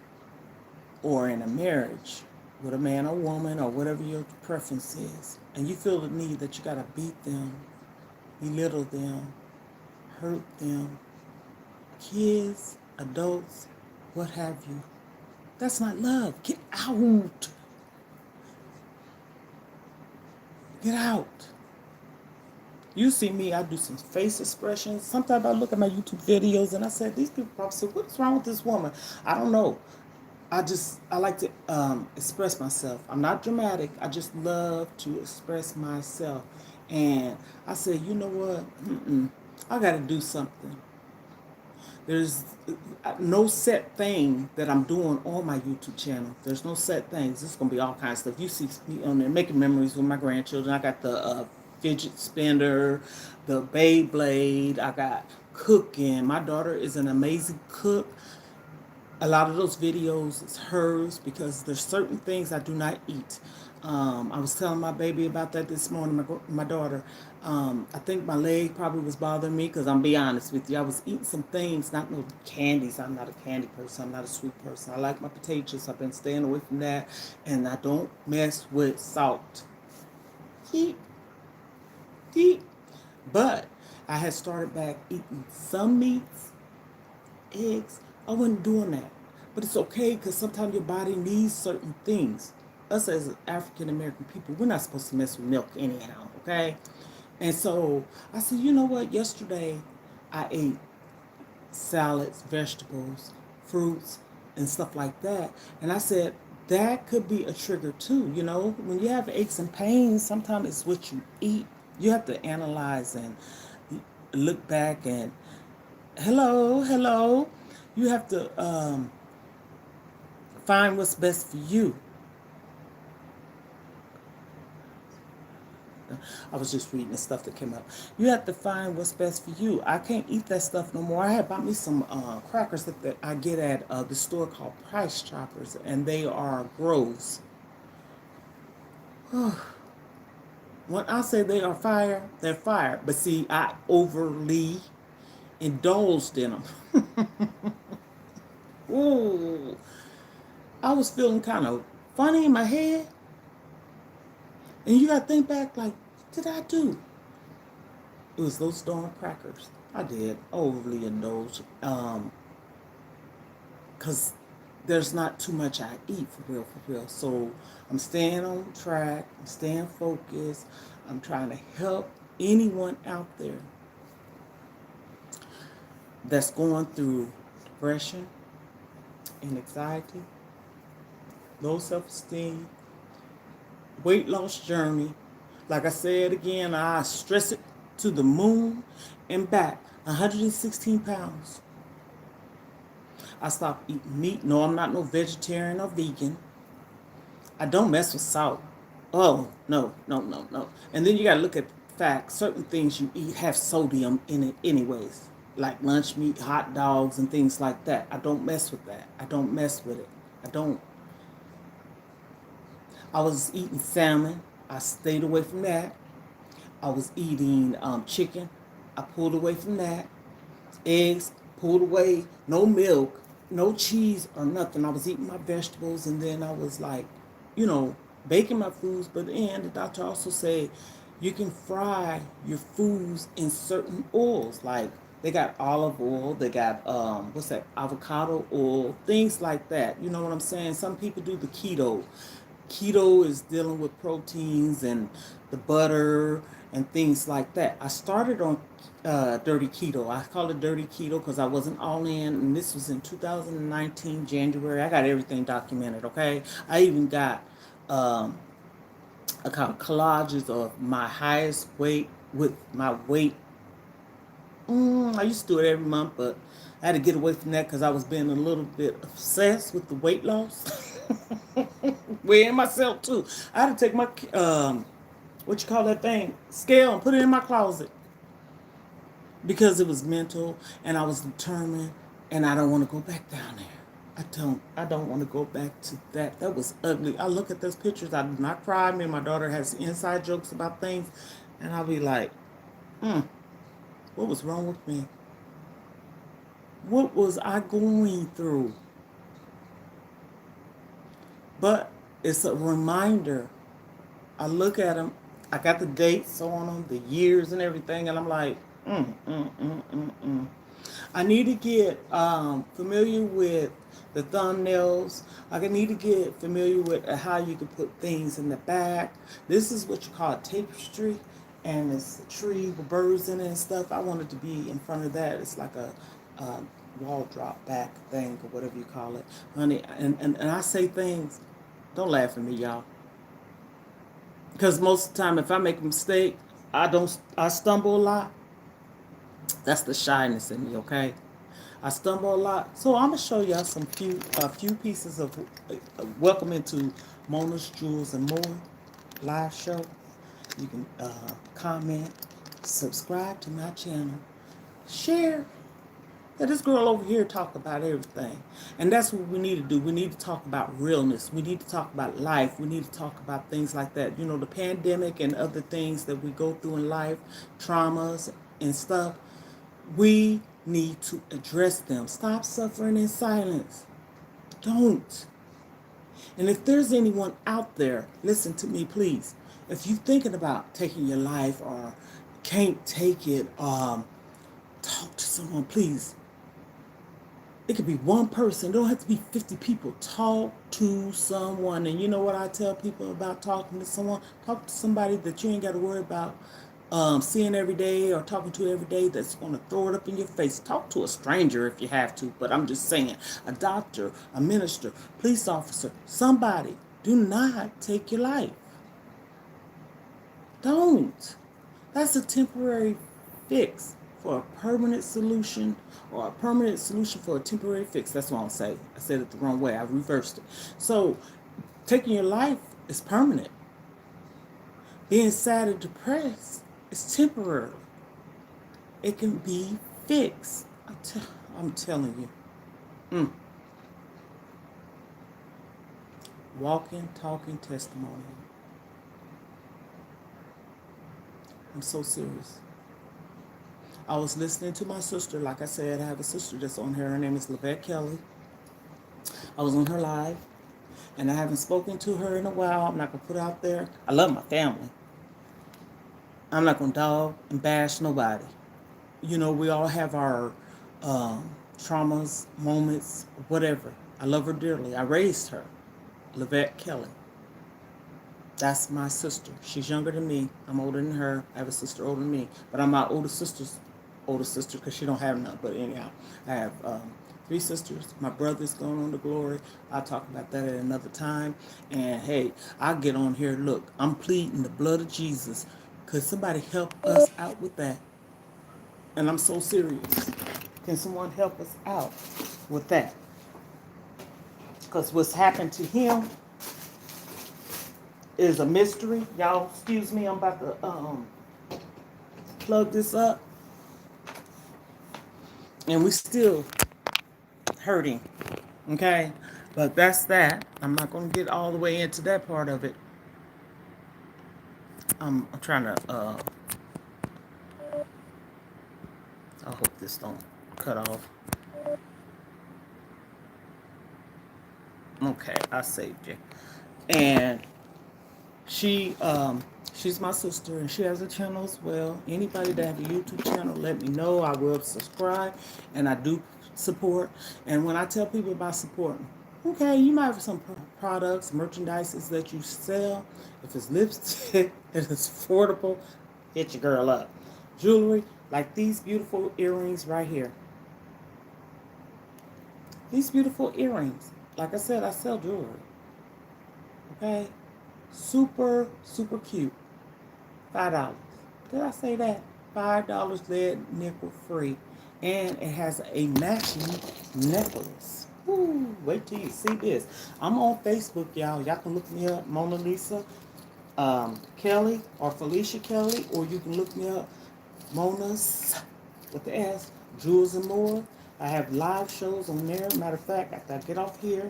or in a marriage with a man or woman or whatever your preference is, and you feel the need that you gotta beat them, belittle them, hurt them, kids, adults, what have you. That's not love. Get out. Get out. You see me, I do some face expressions. Sometimes I look at my YouTube videos and I say, these people probably say, what's wrong with this woman? I don't know. I like to express myself. I'm not dramatic. I just love to express myself. And I said, you know what? I got to do something. There's no set thing that I'm doing on my YouTube channel. There's no set things. It's going to be all kinds of stuff. You see me on there making memories with my grandchildren. I got the fidget spinner, the Beyblade. I got cooking. My daughter is an amazing cook. A lot of those videos is hers because there's certain things I do not eat. I was telling my baby about that this morning, my daughter. I think my leg probably was bothering me because I'm be honest with you. I was eating some things, not no candies. I'm not a candy person. I'm not a sweet person. I like my potato chips. I've been staying away from that. And I don't mess with salt. Keep. But I had started back eating some meats, eggs. I wasn't doing that. But it's okay because sometimes your body needs certain things. Us as African American people, we're not supposed to mess with milk anyhow, okay? And so I said, you know what? Yesterday I ate salads, vegetables, fruits, and stuff like that. And I said, that could be a trigger too. You know, when you have aches and pains, sometimes it's what you eat. You have to analyze and look back and hello, hello. You have to find what's best for you. I was just reading the stuff that came up. You have to find what's best for you. I can't eat that stuff no more. I had bought me some crackers that I get at the store called Price Choppers, and they are gross. When I say they are fire, they're fire. But see, I overly indulged in them. Ooh, I was feeling kind of funny in my head. And you got to think back, like, what did I do? It was those darn crackers. I did overly indulge. Because there's not too much I eat for real, for real. So I'm staying on track. I'm staying focused. I'm trying to help anyone out there that's going through depression and anxiety, low self-esteem, weight loss journey. Like I said again, I stress it to the moon and back. 116 pounds. I stopped eating meat. No, I'm not no vegetarian or vegan. I don't mess with salt. Oh, no, no, no, no. And then you got to look at facts. Certain things you eat have sodium in it anyways. Like lunch meat, hot dogs, and things like that. I don't mess with that. I don't mess with it. I don't. I was eating salmon. I stayed away from that. I was eating chicken. I pulled away from that. Eggs, pulled away. No milk, no cheese or nothing. I was eating my vegetables, and then I was like, baking my foods. But then the doctor also said you can fry your foods in certain oils. Like they got olive oil, they got what's that, avocado oil, things like that. You know what I'm saying? Some people do the keto. Keto is dealing with proteins and the butter and things like that. I started on dirty keto. I call it dirty keto because I wasn't all in, and this was in 2019 January. I got everything documented. Okay, I even got a kind of collages of my highest weight with my weight. I used to do it every month, but I had to get away from that because I was being a little bit obsessed with the weight loss. Weighing myself too. I had to take my what you call that thing, scale, and put it in my closet because it was mental, and I was determined, and I don't want to go back down there. I don't want to go back to that. That was ugly. I look at those pictures. I do not cry. Me and my daughter has inside jokes about things, and I'll be like, what was wrong with me? What was I going through? But it's a reminder. I look at them. I got the dates on them, the years and everything, and I'm like, I need to get familiar with the thumbnails. I need to get familiar with how you can put things in the back. This is what you call a tapestry, and it's a tree with birds in it and stuff. I wanted to be in front of that. It's like a wall drop back thing or whatever you call it, honey. And I say things. Don't laugh at me, y'all. Because most of the time, if I make a mistake, I stumble a lot. That's the shyness in me, okay? I stumble a lot. So I'm gonna show y'all a few pieces of welcome into Mona's Jewels and More live show. You can comment, subscribe to my channel, share. Yeah, this girl over here talk about everything. And that's what we need to do. We need to talk about realness. We need to talk about life. We need to talk about things like that. You know, the pandemic and other things that we go through in life, traumas and stuff. We need to address them. Stop suffering in silence. Don't. And if there's anyone out there, listen to me, please. If you're thinking about taking your life or can't take it, talk to someone, please. It could be one person. It don't have to be 50 people. Talk to someone. And you know what I tell people about talking to someone? Talk to somebody that you ain't got to worry about seeing every day or talking to every day that's going to throw it up in your face. Talk to a stranger if you have to, but I'm just saying, a doctor, a minister, police officer, somebody, do not take your life. Don't. That's a temporary fix for a permanent solution, or a permanent solution for a temporary fix. That's what I'll say. I said it the wrong way. I reversed it. So, taking your life is permanent. Being sad and depressed is temporary. It can be fixed. I'm telling you. Mm. Walking, talking testimony. I'm so serious. I was listening to my sister. Like I said, I have a sister that's on here. Her name is Lavette Kelly. I was on her live, and I haven't spoken to her in a while. I'm not going to put it out there. I love my family. I'm not going to dog and bash nobody. You know, we all have our traumas, moments, whatever. I love her dearly. I raised her, Lavette Kelly. That's my sister. She's younger than me. I'm older than her. I have a sister older than me. But I'm my older sister's older sister because she don't have none. But anyhow, I have 3 sisters. My brother's going on to glory. I'll talk about that at another time. And hey, I'll get on here. Look, I'm pleading the blood of Jesus. Could somebody help us out with that? And I'm so serious. Can someone help us out with that? Because what's happened to him is a mystery. Y'all, excuse me, I'm about to plug this up. And we still hurting, okay? But that's that. I'm not going to get all the way into that part of it. I'm trying to, I hope this don't cut off. Okay, I saved you. And she's my sister, and she has a channel as well. Anybody that have a YouTube channel, let me know. I will subscribe, and I do support. And when I tell people about supporting, okay, you might have some products, merchandises that you sell. If it's lipstick, if it's affordable, hit your girl up. Jewelry, like these beautiful earrings right here. These beautiful earrings. Like I said, I sell jewelry. Okay? Super, super cute. $5. Did I say that? $5 lead nickel free. And it has a matching necklace. Woo, wait till you see this. I'm on Facebook, y'all. Y'all can look me up, Mona Lisa Kelly or Felicia Kelly, or you can look me up, Mona's with the S, Jewels and More. I have live shows on there. Matter of fact, after I get off here,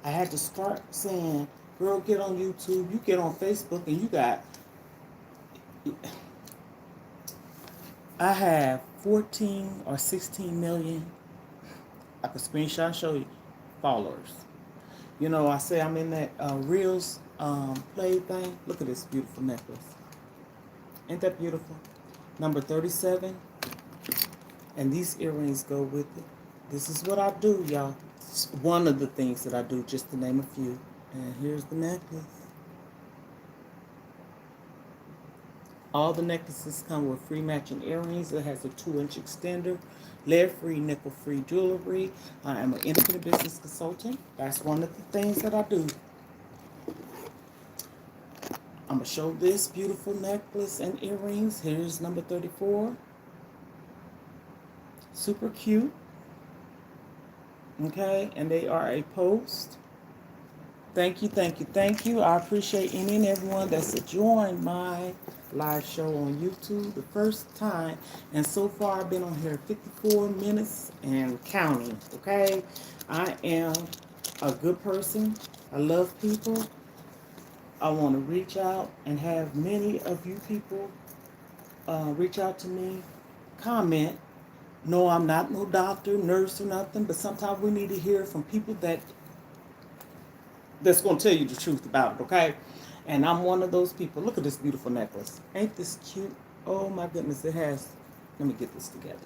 I had to start saying, girl, get on YouTube, you get on Facebook, and you got, I have 14 or 16 million, I could screenshot and show you, followers. You know, I say I'm in that Reels play thing. Look at this beautiful necklace. Ain't that beautiful? Number 37. And these earrings go with it. This is what I do, y'all. It's one of the things that I do, just to name a few. And here's the necklace. All the necklaces come with free matching earrings. It has a 2-inch extender, lead-free, nickel-free jewelry. I am an independent business consultant. That's one of the things that I do. I'm going to show this beautiful necklace and earrings. Here's number 34. Super cute. Okay, and they are a post. Thank you, thank you, thank you. I appreciate any and everyone that's joined my live show on YouTube the first time. And so far, I've been on here 54 minutes and counting, okay? I am a good person. I love people. I want to reach out and have many of you people reach out to me, comment. No, I'm not no doctor, nurse, or nothing, but sometimes we need to hear from people that's going to tell you the truth about it, okay? And I'm one of those people. Look at this beautiful necklace. Ain't this cute? Oh, my goodness, it has... Let me get this together.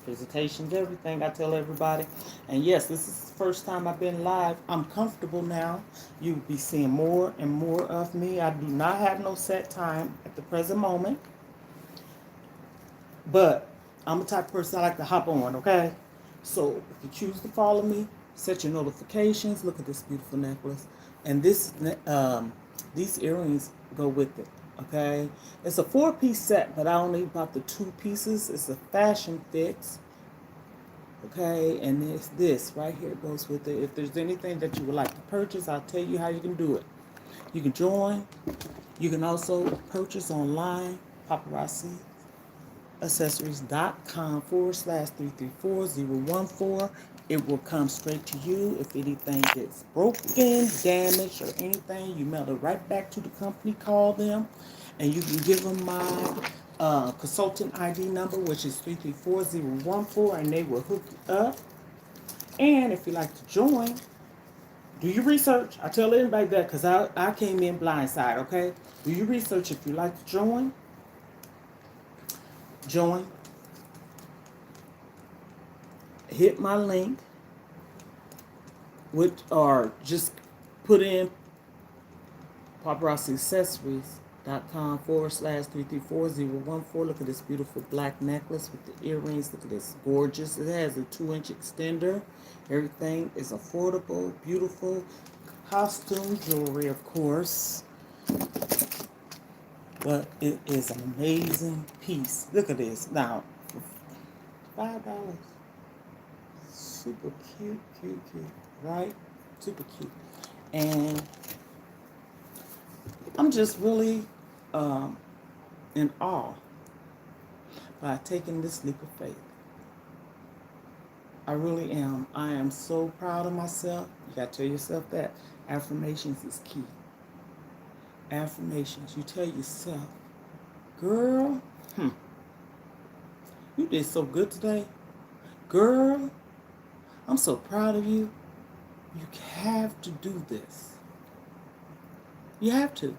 Presentations, everything, I tell everybody. And yes, this is the first time I've been live. I'm comfortable now. You'll be seeing more and more of me. I do not have no set time at the present moment. But I'm the type of person I like to hop on, okay? So if you choose to follow me, set your notifications. Look at this beautiful necklace. And these earrings go with it, okay? It's a 4-piece set, but I only bought the 2 pieces. It's a fashion fix, okay? And it's this right here goes with it. If there's anything that you would like to purchase, I'll tell you how you can do it. You can join. You can also purchase online, paparazzi accessories.com/334014. It will come straight to you. If anything gets broken, damaged, or anything, you mail it right back to the company. Call them, and you can give them my consultant ID number, which is 334014, and they will hook you up. And if you like to join, do your research. I tell everybody that because I came in blindside, okay? Do your research. If you like to join, join. Hit my link, or just put in paparazziaccessories.com/334014. Look at this beautiful black necklace with the earrings. Look at this, gorgeous. It has a 2-inch extender. Everything is affordable, beautiful. Costume jewelry, of course. But it is an amazing piece. Look at this. Now, $5. Super cute, cute, cute. Right? Super cute. And I'm just really in awe by taking this leap of faith. I really am. I am so proud of myself. You got to tell yourself that. Affirmations is key. Affirmations. You tell yourself, girl, you did so good today. Girl, I'm so proud of you. You have to do this. You have to.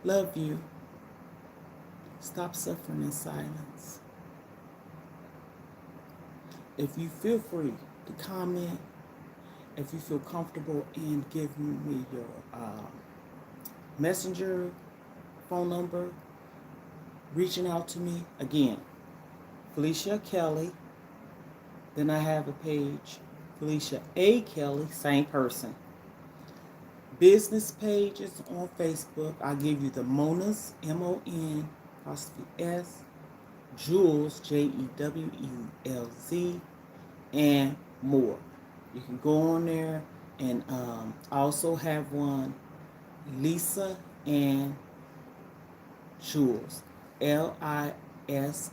Love you. Stop suffering in silence. If you feel free to comment, if you feel comfortable in giving me your messenger phone number, reaching out to me, again, Felicia Kelly. Then I have a page, Felicia A. Kelly, same person. Business pages on Facebook. I'll give you the Mona's, MON''S, Jewels, JEWELZ, and more. You can go on there, and I also have one, Lisa and Jewels, LISAANNJEWLZ.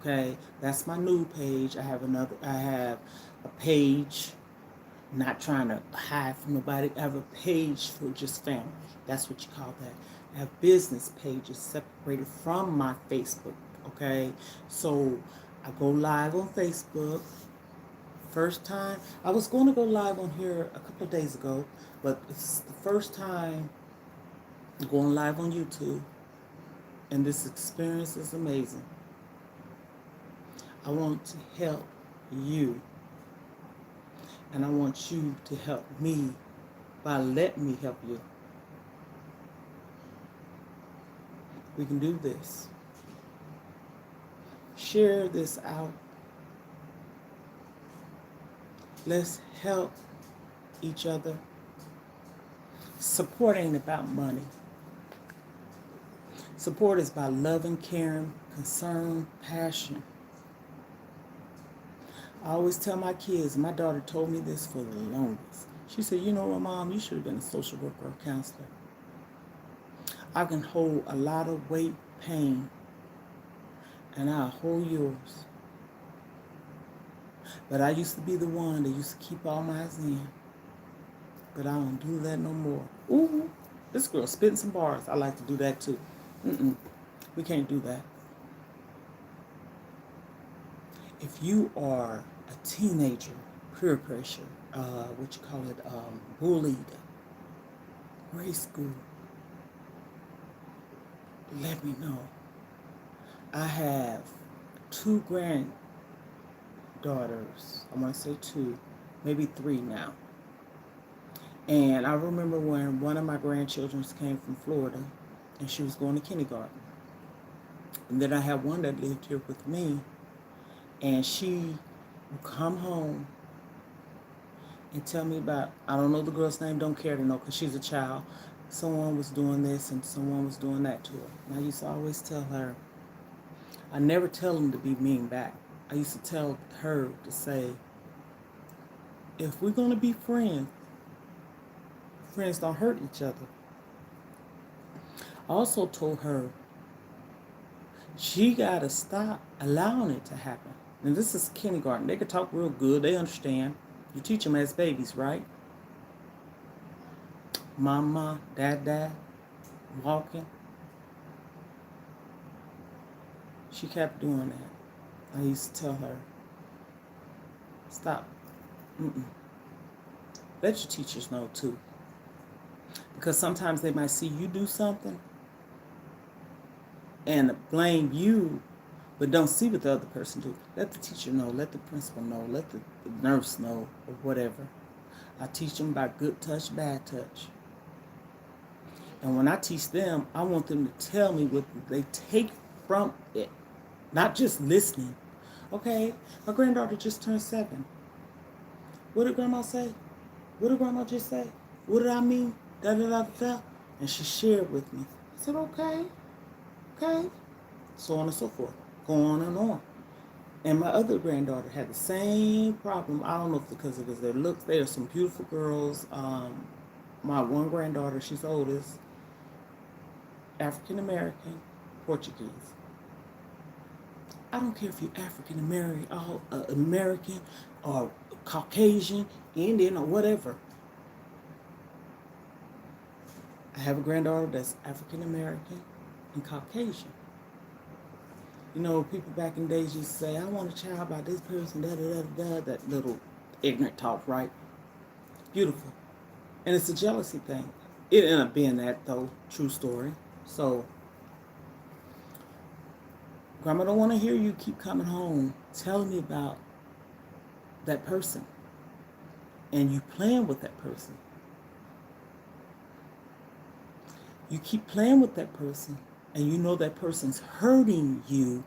Okay, that's my new page. I have a page, not trying to hide from nobody. I have a page for just family. That's what you call that. I have business pages separated from my Facebook. Okay, so I go live on Facebook. First time, I was going to go live on here a couple of days ago, but it's the first time going live on YouTube, and this experience is amazing. I want to help you, and I want you to help me by letting me help you. We can do this. Share this out. Let's help each other. Support ain't about money. Support is by loving, caring, concern, passion. I always tell my kids, my daughter told me this for the longest. She said, you know what, Mom, you should have been a social worker or counselor. I can hold a lot of weight, pain, and I'll hold yours. But I used to be the one that used to keep all mine in. But I don't do that no more. Ooh, this girl spitting some bars. I like to do that too. We can't do that. If you are a teenager, peer pressure, bullied, grade school, let me know. I have 2 granddaughters. I want to say 2, maybe 3 now. And I remember when one of my grandchildren came from Florida and she was going to kindergarten. And then I had one that lived here with me, and she would come home and tell me about, I don't know the girl's name, don't care to know because she's a child. Someone was doing this and someone was doing that to her. And I used to always tell her, I never tell them to be mean back. I used to tell her to say, if we're going to be friends, friends don't hurt each other. I also told her she got to stop allowing it to happen. And this is kindergarten. They can talk real good. They understand. You teach them as babies, right? Mama, dad, walking. She kept doing that. I used to tell her, stop. Mm-mm. Let your teachers know too. Because sometimes they might see you do something and blame you, but don't see what the other person do. Let the teacher know, let the principal know, let the nurse know, or whatever. I teach them about good touch, bad touch. And when I teach them, I want them to tell me what they take from it, not just listening. Okay, my granddaughter just turned 7. What did grandma say? What did grandma just say? What did I mean? Da da da da. And she shared with me. I said, okay. So on and so forth. Go on and on. And my other granddaughter had the same problem. I don't know if because it was their looks. They are some beautiful girls. My one granddaughter, she's oldest, African American, Portuguese. I don't care if you're African American or Caucasian, Indian, or whatever. I have a granddaughter that's African American and Caucasian. You know, people back in the days used to say, I want a child by this person, da da da da, that little ignorant talk, right? Beautiful. And it's a jealousy thing. It ended up being that, though, true story. So, Grandma don't want to hear you keep coming home telling me about that person and you playing with that person. You keep playing with that person and you know that person's hurting you.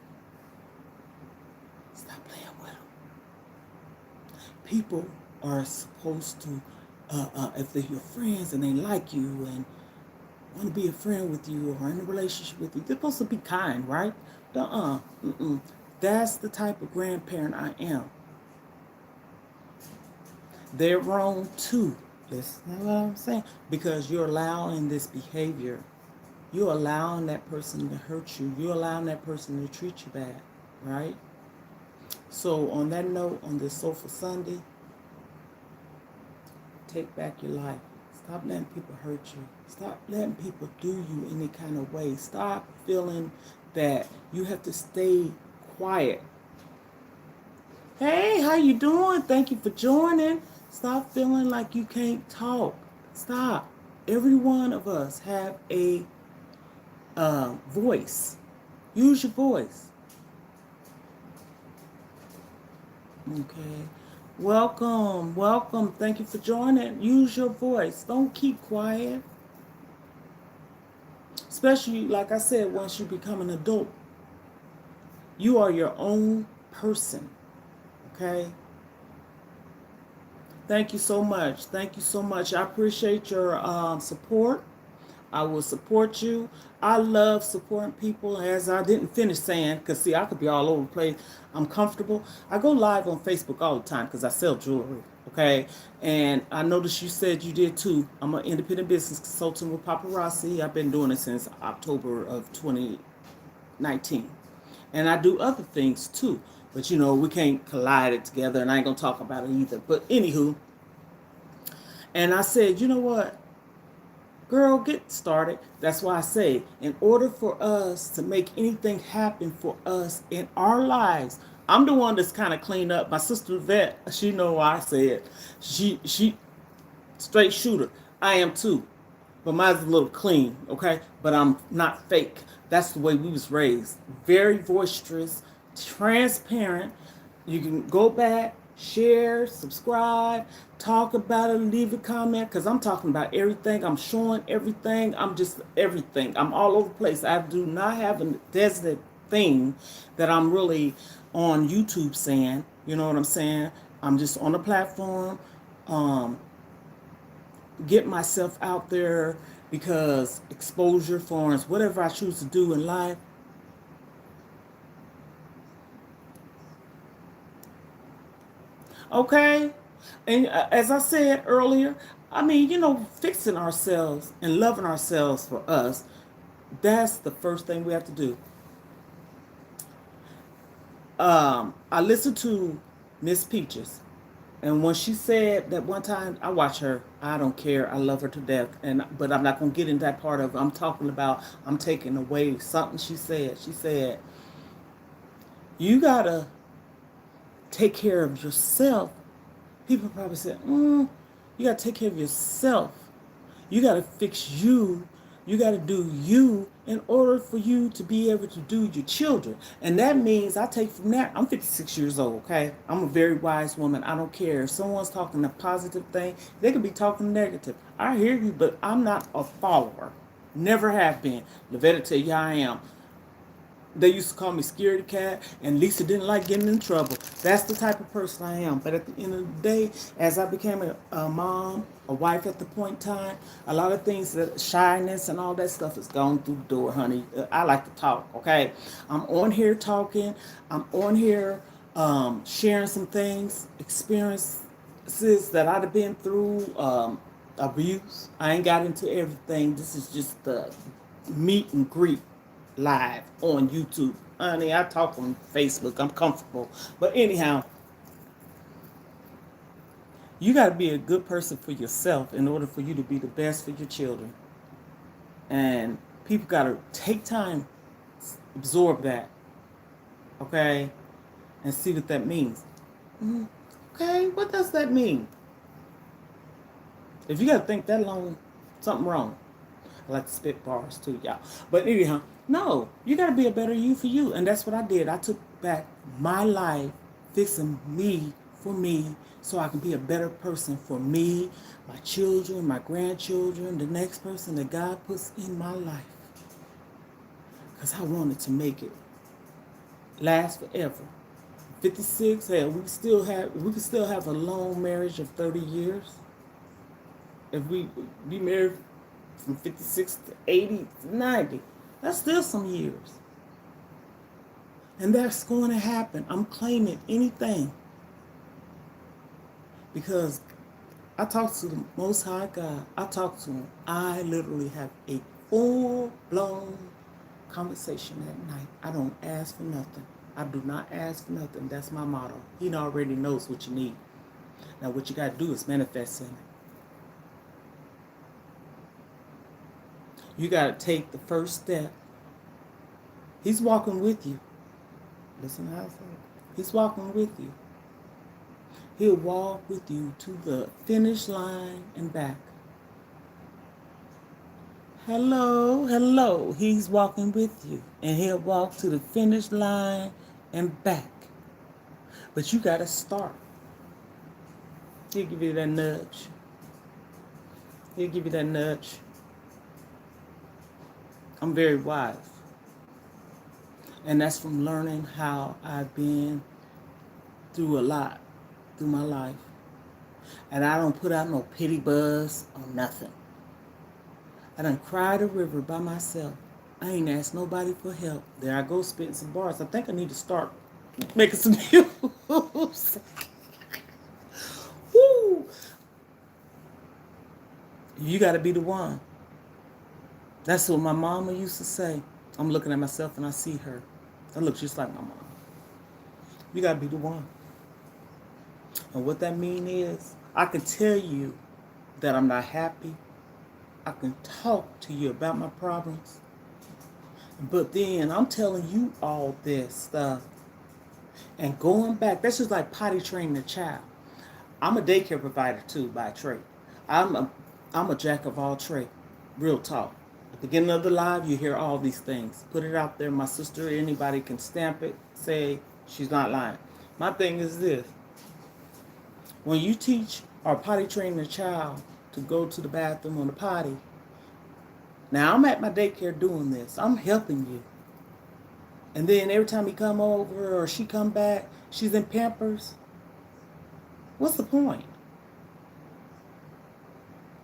Stop playing with them. People are supposed to, if they're your friends and they like you and want to be a friend with you or in a relationship with you, they're supposed to be kind, right? That's the type of grandparent I am. They're wrong too. Listen what I'm saying. Because you're allowing this behavior. You're allowing that person to hurt you. You're allowing that person to treat you bad, right? So on that note, on this Soulful Sunday, take back your life. Stop letting people hurt you. Stop letting people do you any kind of way. Stop feeling that you have to stay quiet. Hey, how you doing? Thank you for joining. Stop feeling like you can't talk. Stop. Every one of us have a voice. Use your voice. Okay. Welcome. Thank you for joining. Use your voice. Don't keep quiet. Especially, like I said, once you become an adult, you are your own person. Okay? Thank you so much. I appreciate your support. I will support you. I love supporting people, as I didn't finish saying, because see, I could be all over the place. I'm comfortable. I go live on Facebook all the time because I sell jewelry, okay? And I noticed you said you did too. I'm an independent business consultant with Paparazzi. I've been doing it since October of 2019. And I do other things too. But, you know, we can't collide it together, and I ain't going to talk about it either. But anywho, and I said, you know what? Girl, get started. That's why I say, in order for us to make anything happen for us in our lives, I'm the one that's kind of cleaned up. My sister Vet, she know why I say it. She straight shooter. I am too. But mine's a little clean, okay? But I'm not fake. That's the way we was raised. Very boisterous, transparent. You can go back share, subscribe, talk about it, leave a comment, because I'm talking about everything. I'm showing everything. I'm just everything. I'm all over the place. I do not have a designated thing that I'm really on YouTube saying. You know what I'm saying? I'm just on a platform, um, get myself out there because exposure, forums, whatever I choose to do in life. Okay? And as I said earlier, I mean, fixing ourselves and loving ourselves for us, that's the first thing we have to do. I listened to Miss Peaches, and when she said that one time, I watch her. I don't care. I love her to death, but I'm not gonna get into that part of it. I'm talking about. I'm taking away something she said. She said, "You gotta take care of yourself." People probably said, "You gotta take care of yourself. You gotta fix you. You gotta do you in order for you to be able to do your children." And that means I take from that. I'm 56 years old, okay? I'm a very wise woman. I don't care. If someone's talking a positive thing, they could be talking negative. I hear you, but I'm not a follower. Never have been. Lavetta tell you how I am. They used to call me Scaredy Cat, and Lisa didn't like getting in trouble. That's the type of person I am. But at the end of the day, as I became a mom, a wife at the point in time, a lot of things, that shyness and all that stuff is gone through the door, honey. I like to talk, okay? I'm on here talking. I'm on here sharing some things, experiences that I'd have been through, abuse. I ain't got into everything. This is just the meet and greet live on YouTube. Honey, I talk on Facebook. I'm comfortable. But anyhow, you got to be a good person for yourself in order for you to be the best for your children. And people got to take time, absorb that, okay, and see what that means. Okay, what does that mean? If you got to think that long, something wrong. I like to spit bars too, y'all. But anyhow, no, you got to be a better you for you. And that's what I did. I took back my life, fixing me for me, so I can be a better person for me, my children, my grandchildren, the next person that God puts in my life. Because I wanted to make it last forever. 56, hell, we could still have a long marriage of 30 years. If we be married from 56 to 80 to 90, that's still some years. And that's going to happen. I'm claiming anything. Because I talk to the Most High God. I talk to Him. I literally have a full-blown conversation at night. I don't ask for nothing. I do not ask for nothing. That's my motto. He already knows what you need. Now what you got to do is manifest in it. You got to take the first step. He's walking with you. Listen how I say it. He's walking with you. He'll walk with you to the finish line and back. Hello, hello. He's walking with you. And he'll walk to the finish line and back. But you got to start. He'll give you that nudge. He'll give you that nudge. I'm very wise. And that's from learning how I've been through a lot through my life. And I don't put out no pity buzz or nothing. I done cried a river by myself. I ain't asked nobody for help. There I go spitting some bars. I think I need to start making some music. Woo! You got to be the one. That's what my mama used to say. I'm looking at myself and I see her. I look just like my mom. You got to be the one. And what that mean is, I can tell you that I'm not happy. I can talk to you about my problems. But then I'm telling you all this stuff. And going back, that's just like potty training a child. I'm a daycare provider too by trade. I'm a jack of all trades. Real talk. At the beginning of the live, you hear all these things. Put it out there. My sister, anybody can stamp it, say she's not lying. My thing is this. When you teach or potty train a child to go to the bathroom on the potty, now I'm at my daycare doing this. I'm helping you. And then every time he come over or she come back, she's in Pampers. What's the point?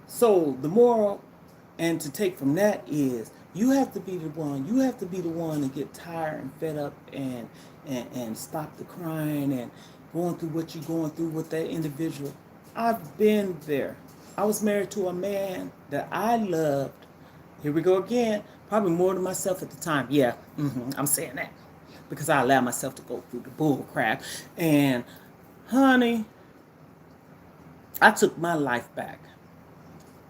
So the moral and to take from that is you have to be the one. You have to be the one to get tired and fed up and stop the crying and going through what you're going through with that individual. I've been there. I was married to a man that I loved. Here we go again. Probably more than myself at the time. Yeah, I'm saying that because I allowed myself to go through the bull crap. And honey, I took my life back.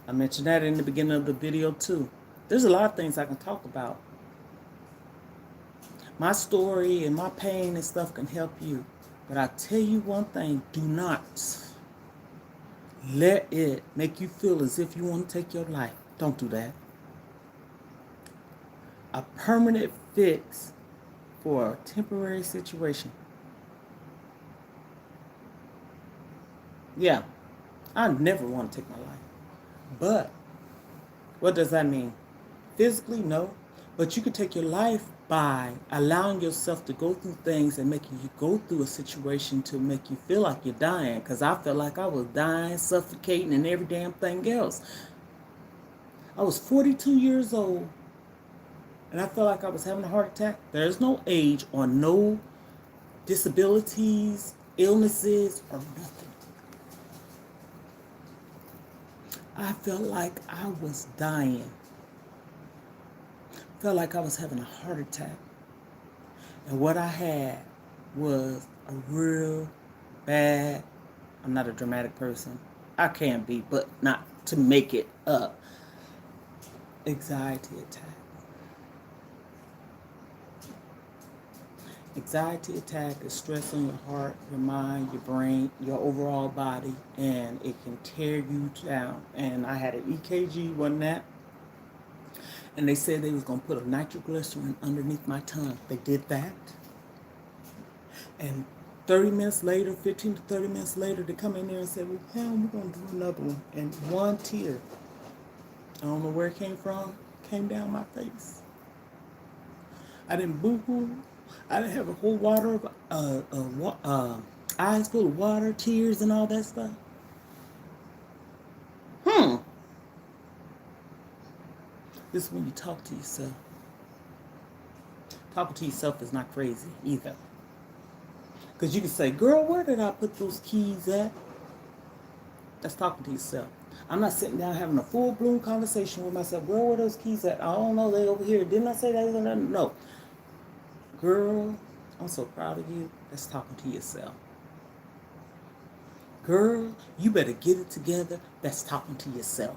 I mentioned that in the beginning of the video too. There's a lot of things I can talk about. My story and my pain and stuff can help you. But I tell you one thing, do not let it make you feel as if you want to take your life. Don't do that. A permanent fix for a temporary situation. Yeah, I never want to take my life. But what does that mean? Physically, no. But you can take your life by allowing yourself to go through things and making you go through a situation to make you feel like you're dying. Because I felt like I was dying, suffocating, and every damn thing else. I was 42 years old, and I felt like I was having a heart attack. There's no age or no disabilities, illnesses, or nothing. I felt like I was dying. Felt like I was having a heart attack. And what I had was a real bad, I'm not a dramatic person. I can be, but not to make it up. Anxiety attack. Anxiety attack is stress on your heart, your mind, your brain, your overall body, and it can tear you down. And I had an EKG, wasn't that? And they said they was going to put a nitroglycerin underneath my tongue. They did that. And 30 minutes later, 15 to 30 minutes later, they come in there and said, well, Pam, we're going to do another one. And one tear, I don't know where it came from, came down my face. I didn't boo-hoo. I didn't have a whole water of eyes full of water, tears, and all that stuff. This is when you talk to yourself. Talking to yourself is not crazy either. Because you can say, girl, where did I put those keys at? That's talking to yourself. I'm not sitting down having a full-blown conversation with myself. Where were those keys at? I don't know, they over here. Didn't I say that? No. Girl, I'm so proud of you. That's talking to yourself. Girl, you better get it together. That's talking to yourself.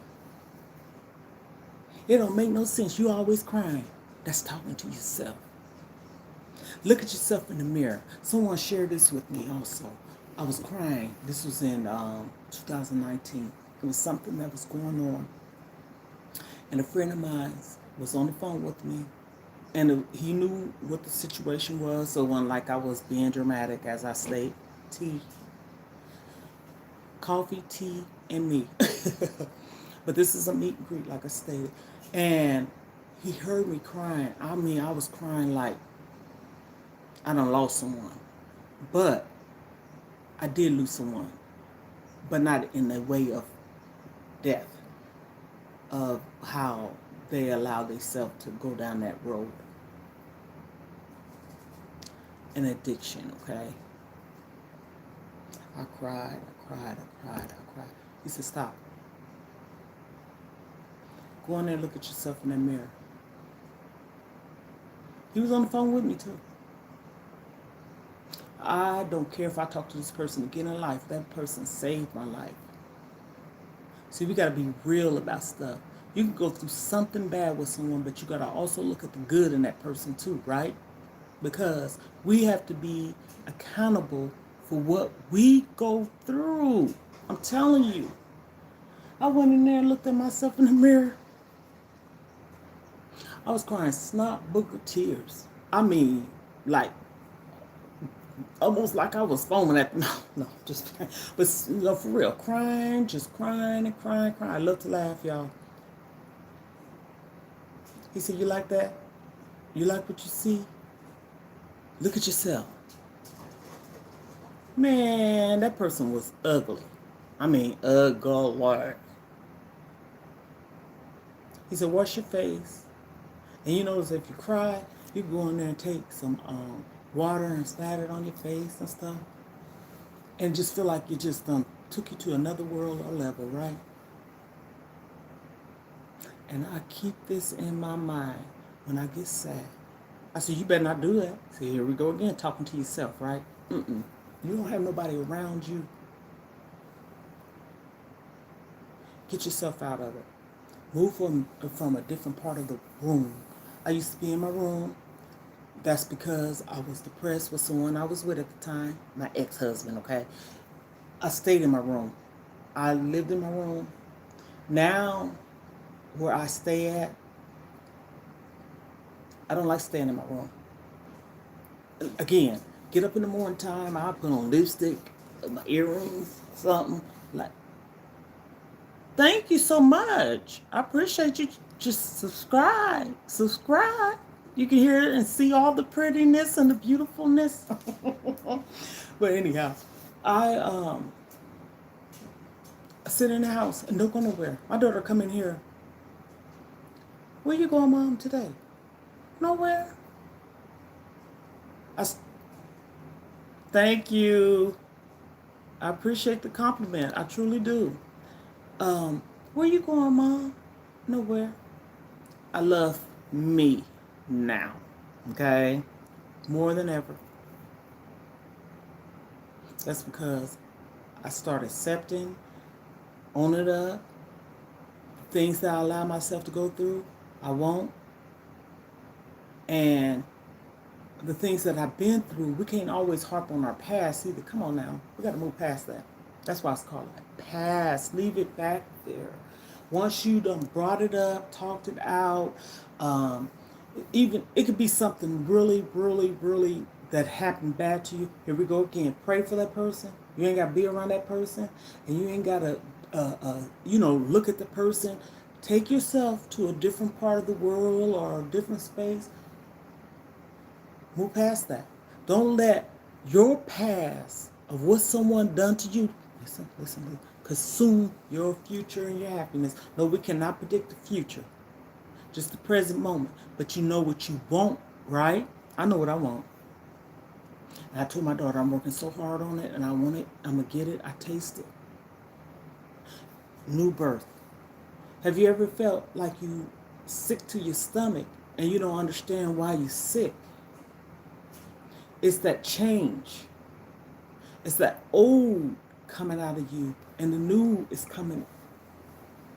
It don't make no sense. You always crying. That's talking to yourself. Look at yourself in the mirror. Someone shared this with me also. I was crying. This was in 2019. It was something that was going on. And a friend of mine was on the phone with me. And he knew what the situation was. So when like I was being dramatic, as I state, tea, coffee, tea, and me. But this is a meet and greet, like I stated. And he heard me crying. I mean, I was crying like I done lost someone. But I did lose someone. But not in the way of death. Of how they allow themselves to go down that road. An addiction, okay? I cried. He said, stop. Go in there and look at yourself in that mirror. He was on the phone with me too. I don't care if I talk to this person again in life. That person saved my life. See, we got to be real about stuff. You can go through something bad with someone, but you got to also look at the good in that person too, right? Because we have to be accountable for what we go through. I'm telling you. I went in there and looked at myself in the mirror. I was crying snot booger tears. I mean, like almost like I was foaming at, no, just, but for real, crying, just crying and crying, crying. I love to laugh, y'all. He said, you like that? You like what you see? Look at yourself. Man, that person was ugly. I mean, ugly. He said, wash your face. And you notice if you cry, you go in there and take some water and splatter it on your face and stuff. And just feel like it just took you to another world or level, right? And I keep this in my mind when I get sad. I said, you better not do that. See, here we go again, talking to yourself, right? Mm-mm. You don't have nobody around you. Get yourself out of it. Move from a different part of the room. I used to be in my room. That's because I was depressed with someone I was with at the time, my ex-husband, okay? I stayed in my room. I lived in my room. Now, where I stay at, I don't like staying in my room. Again, get up in the morning time, I put on lipstick, my earrings, something. Like, thank you so much. I appreciate you. Just subscribe. Subscribe. You can hear and see all the prettiness and the beautifulness. But anyhow, I sit in the house and don't go nowhere. My daughter come in here. Where you going, Mom, today? Nowhere. Thank you. I appreciate the compliment. I truly do. Where you going, Mom? Nowhere. I love me now. Okay? More than ever. That's because I start accepting, owning up, things that I allow myself to go through, I won't. And the things that I've been through, we can't always harp on our past either. Come on now. We got to move past that. That's why it's called past. Leave it back there. Once you done brought it up, talked it out, even it could be something really, really, really that happened bad to you. Here we go again. Pray for that person. You ain't got to be around that person, and you ain't got to, look at the person. Take yourself to a different part of the world or a different space. Move past that. Don't let your past of what someone done to you, listen, consume your future and your happiness. No, we cannot predict the future. Just the present moment. But you know what you want, right? I know what I want. And I told my daughter I'm working so hard on it and I want it. I'm going to get it. I taste it. New birth. Have you ever felt like you sick to your stomach and you don't understand why you're sick? It's that change. It's that old coming out of you and the new is coming.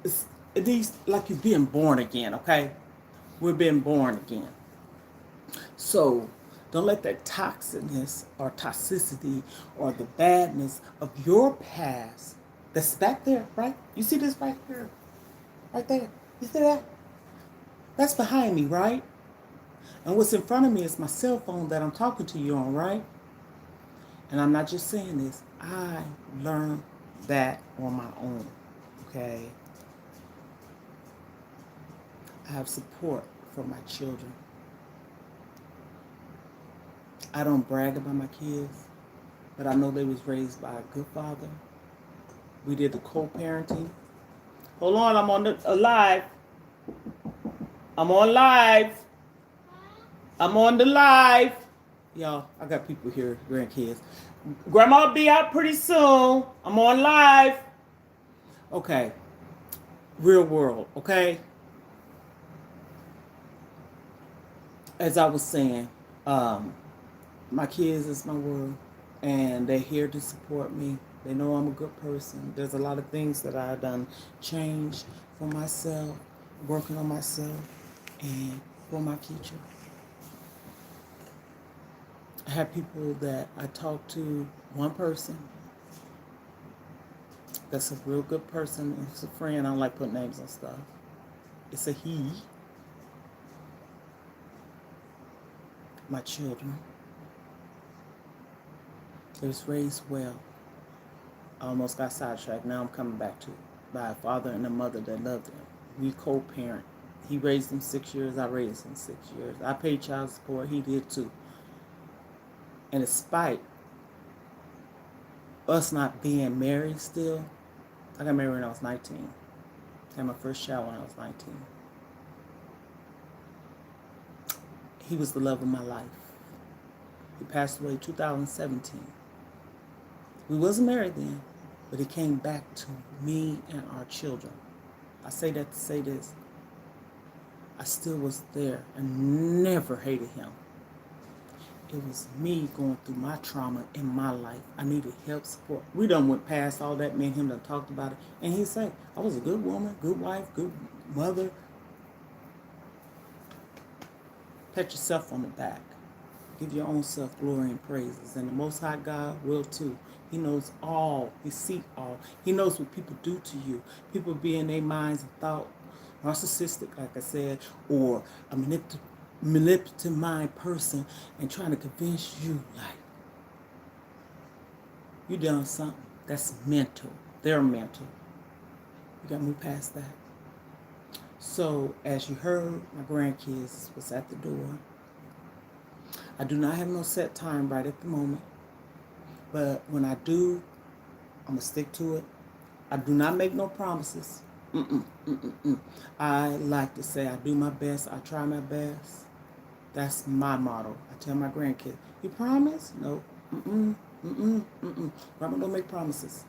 It's at least like you're being born again, okay? We're being born again. So don't let that toxicness or toxicity or the badness of your past that's back there, right? You see this right here? Right there. You see that? That's behind me, right? And what's in front of me is my cell phone that I'm talking to you on, right? And I'm not just saying this. I learned that on my own, okay? I have support from my children. I don't brag about my kids, but I know they was raised by a good father. We did the co-parenting. Hold on, I'm on the live. I'm on live. I'm on the live. Y'all, I got people here, grandkids. Grandma will be out pretty soon. I'm on live. Okay. Real world, okay? As I was saying, my kids is my world, and they're here to support me. They know I'm a good person. There's a lot of things that I've done changed for myself, working on myself, and for my future. I have people that I talk to, one person that's a real good person. It's a friend. I don't like putting names on stuff. It's a he. My children. They was raised well. I almost got sidetracked. Now I'm coming back to it. By a father and a mother that loved them. We co-parent. He raised them 6 years. I raised him 6 years. I paid child support. He did too. And despite us not being married still, I got married when I was 19. I had my first child when I was 19. He was the love of my life. He passed away in 2017. We wasn't married then, but he came back to me and our children. I say that to say this. I still was there and never hated him. It was me going through my trauma in my life. I needed help, support. We done went past all that. Me and him done talked about it. And he said, I was a good woman, good wife, good mother. Pat yourself on the back. Give your own self glory and praises. And the Most High God will too. He knows all. He sees all. He knows what people do to you. People be in their minds and thought, narcissistic, like I said, or a manipulative mind person and trying to convince you like you done something. That's mental. They're mental. You got to move past that. So as you heard, my grandkids was at the door. I do not have no set time right at the moment. But when I do, I'm going to stick to it. I do not make no promises. I like to say I do my best. I try my best. That's my motto. I tell my grandkids, you promise? No. Grandma don't make promises.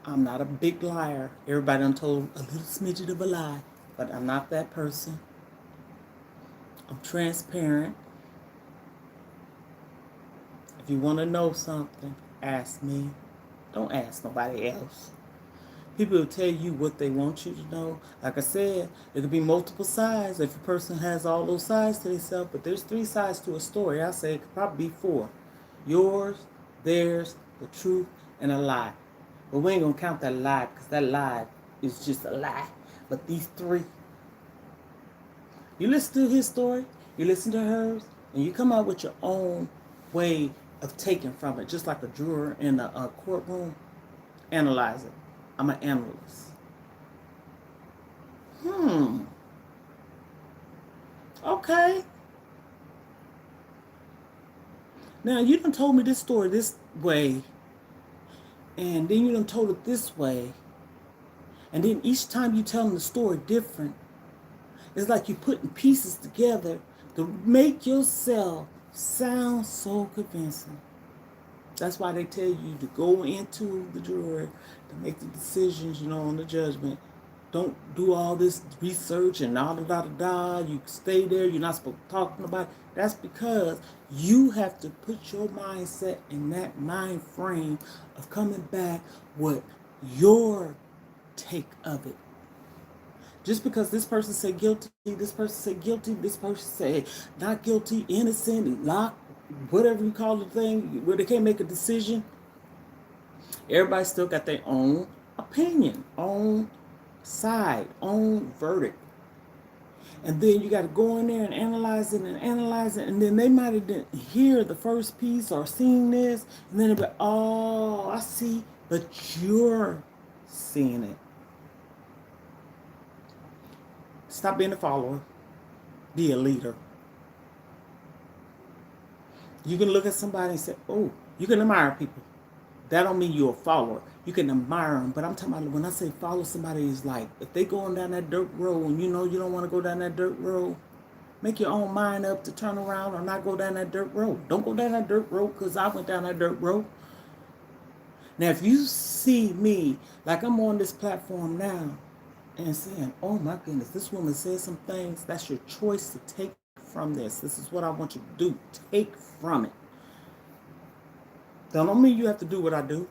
I'm not a big liar. Everybody done told a little smidget of a lie. But I'm not that person. I'm transparent. If you want to know something, ask me. Don't ask nobody else. People will tell you what they want you to know. Like I said, there could be multiple sides if a person has all those sides to themselves, but there's 3 sides to a story. I say it could probably be 4. Yours, theirs, the truth, and a lie. But we ain't going to count that lie because that lie is just a lie. But these 3, you listen to his story, you listen to hers, and you come out with your own way of taking from it, just like a juror in a courtroom. Analyze it. I'm an analyst. Okay. Now, you done told me this story this way, and then you done told it this way, and then each time you tell them the story different, it's like you're putting pieces together to make yourself sound so convincing. That's why they tell you to go into the jury to make the decisions, on the judgment. Don't do all this research and da-da-da-da-da. You stay there. You're not supposed to talk to nobody. That's because you have to put your mindset in that mind frame of coming back with your take of it. Just because this person said guilty, this person said guilty, this person said not guilty, innocent, locked, whatever you call the thing, where they can't make a decision, everybody still got their own opinion, own side, own verdict. And then you got to go in there and analyze it, and then they might have didn't hear the first piece or seen this, and then they'll be, oh, I see, but you're seeing it. Stop being a follower. Be a leader. You can look at somebody and say, oh, you can admire people. That don't mean you're a follower. You can admire them. But I'm talking about when I say follow somebody, is like if they going down that dirt road and you don't want to go down that dirt road, make your own mind up to turn around or not go down that dirt road. Don't go down that dirt road because I went down that dirt road. Now, if you see me, like I'm on this platform now, and saying, oh my goodness, this woman said some things, that's your choice to take from this. This is what I want you to do. Take from it. That don't mean you have to do what I do,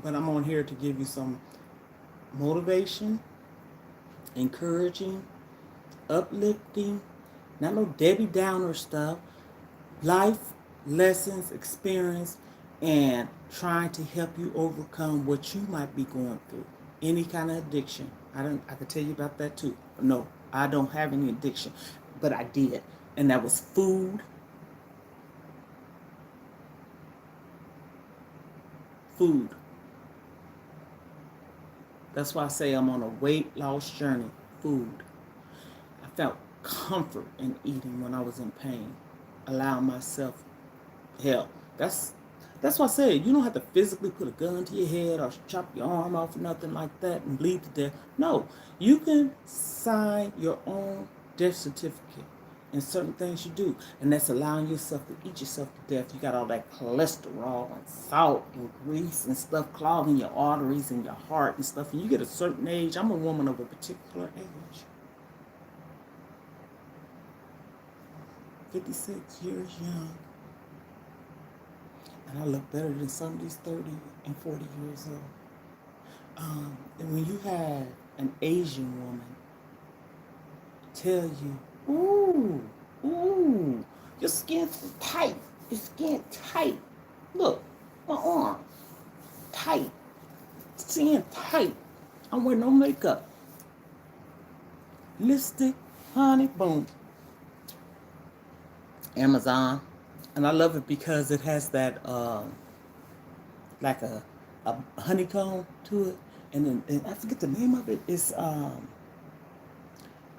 but I'm on here to give you some motivation, encouraging, uplifting, not no Debbie Downer stuff, life lessons, experience, and trying to help you overcome what you might be going through. Any kind of addiction. I could tell you about that too. No, I don't have any addiction, but I did. And that was food, Food. That's why I say I'm on a weight loss journey. Food. I felt comfort in eating when I was in pain. Allowing myself help. That's why I said you don't have to physically put a gun to your head or chop your arm off or nothing like that and bleed to death. No, you can sign your own death certificate in certain things you do, and that's allowing yourself to eat yourself to death. You got all that cholesterol and salt and grease and stuff clogging your arteries and your heart and stuff. And you get a certain age. I'm a woman of a particular age, 56 years young. And I look better than some of these 30 and 40 years old. And when you have an Asian woman tell you, ooh, your skin's tight, your skin tight. Look, my arm, tight, skin tight. I'm wearing no makeup. Lipstick, honey, boom. Amazon. And I love it because it has that like a honeycomb to it, and I forget the name of it. It's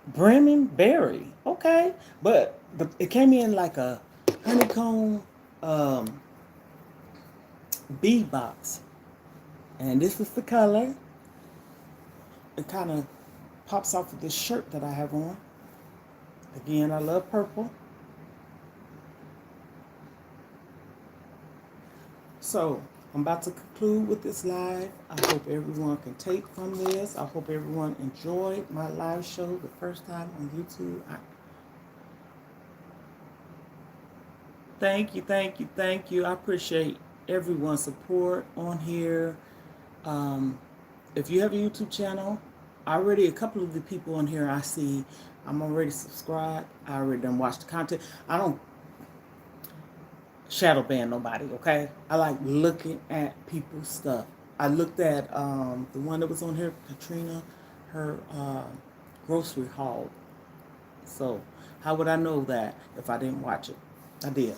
Bremen berry. Okay, but it came in like a honeycomb bead box, and this is the color. It kind of pops off of this shirt that I have on. Again, I love purple. So I'm about to conclude with this live. I hope everyone can take from this. I hope everyone enjoyed my live show the first time on YouTube. Thank you. I appreciate everyone's support on here. If you have a YouTube channel, already a couple of the people on here I see, I'm already subscribed. I already done watched the content. I don't shadow ban nobody, okay? I like looking at people's stuff. I looked at the one that was on here, Katrina, her grocery haul. So how would I know that if I didn't watch it? I did.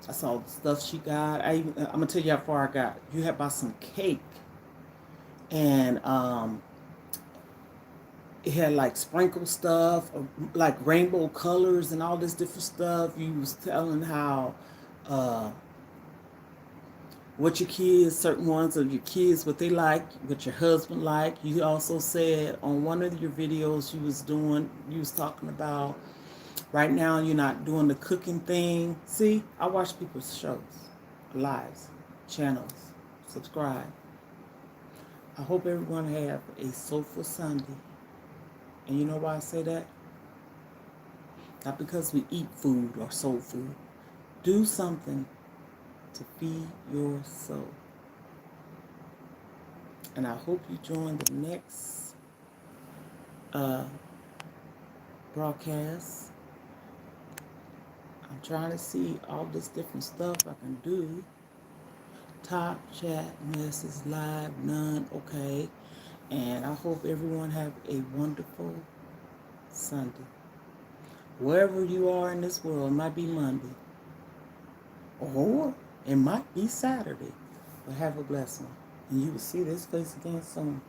I saw the stuff she got. I'm gonna tell you how far I got. You had bought some cake, and it had like sprinkle stuff, like rainbow colors and all this different stuff. You was telling how what your kids, certain ones of your kids, what they like, what your husband like. You also said on one of your videos you was talking about right now you're not doing the cooking thing. See, I watch people's shows, lives, channels, subscribe. I hope everyone have a soulful Sunday. And you know why I say that? Not because we eat food or soul food. Do something to feed your soul. And I hope you join the next broadcast. I'm trying to see all this different stuff I can do. Top, chat, message, live, none, okay. And I hope everyone have a wonderful Sunday. Wherever you are in this world, it might be Monday. Or it might be Saturday. But have a blessed one. And you will see this face again soon.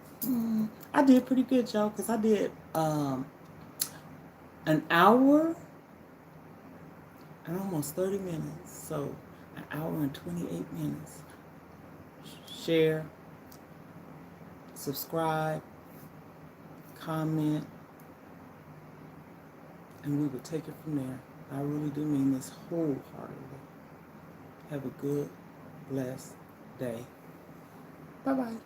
I did pretty good, y'all, because I did an hour and almost 30 minutes. So an hour and 28 minutes. Share, subscribe, comment, and we will take it from there. I really do mean this wholeheartedly. Have a good, blessed day. Bye-bye.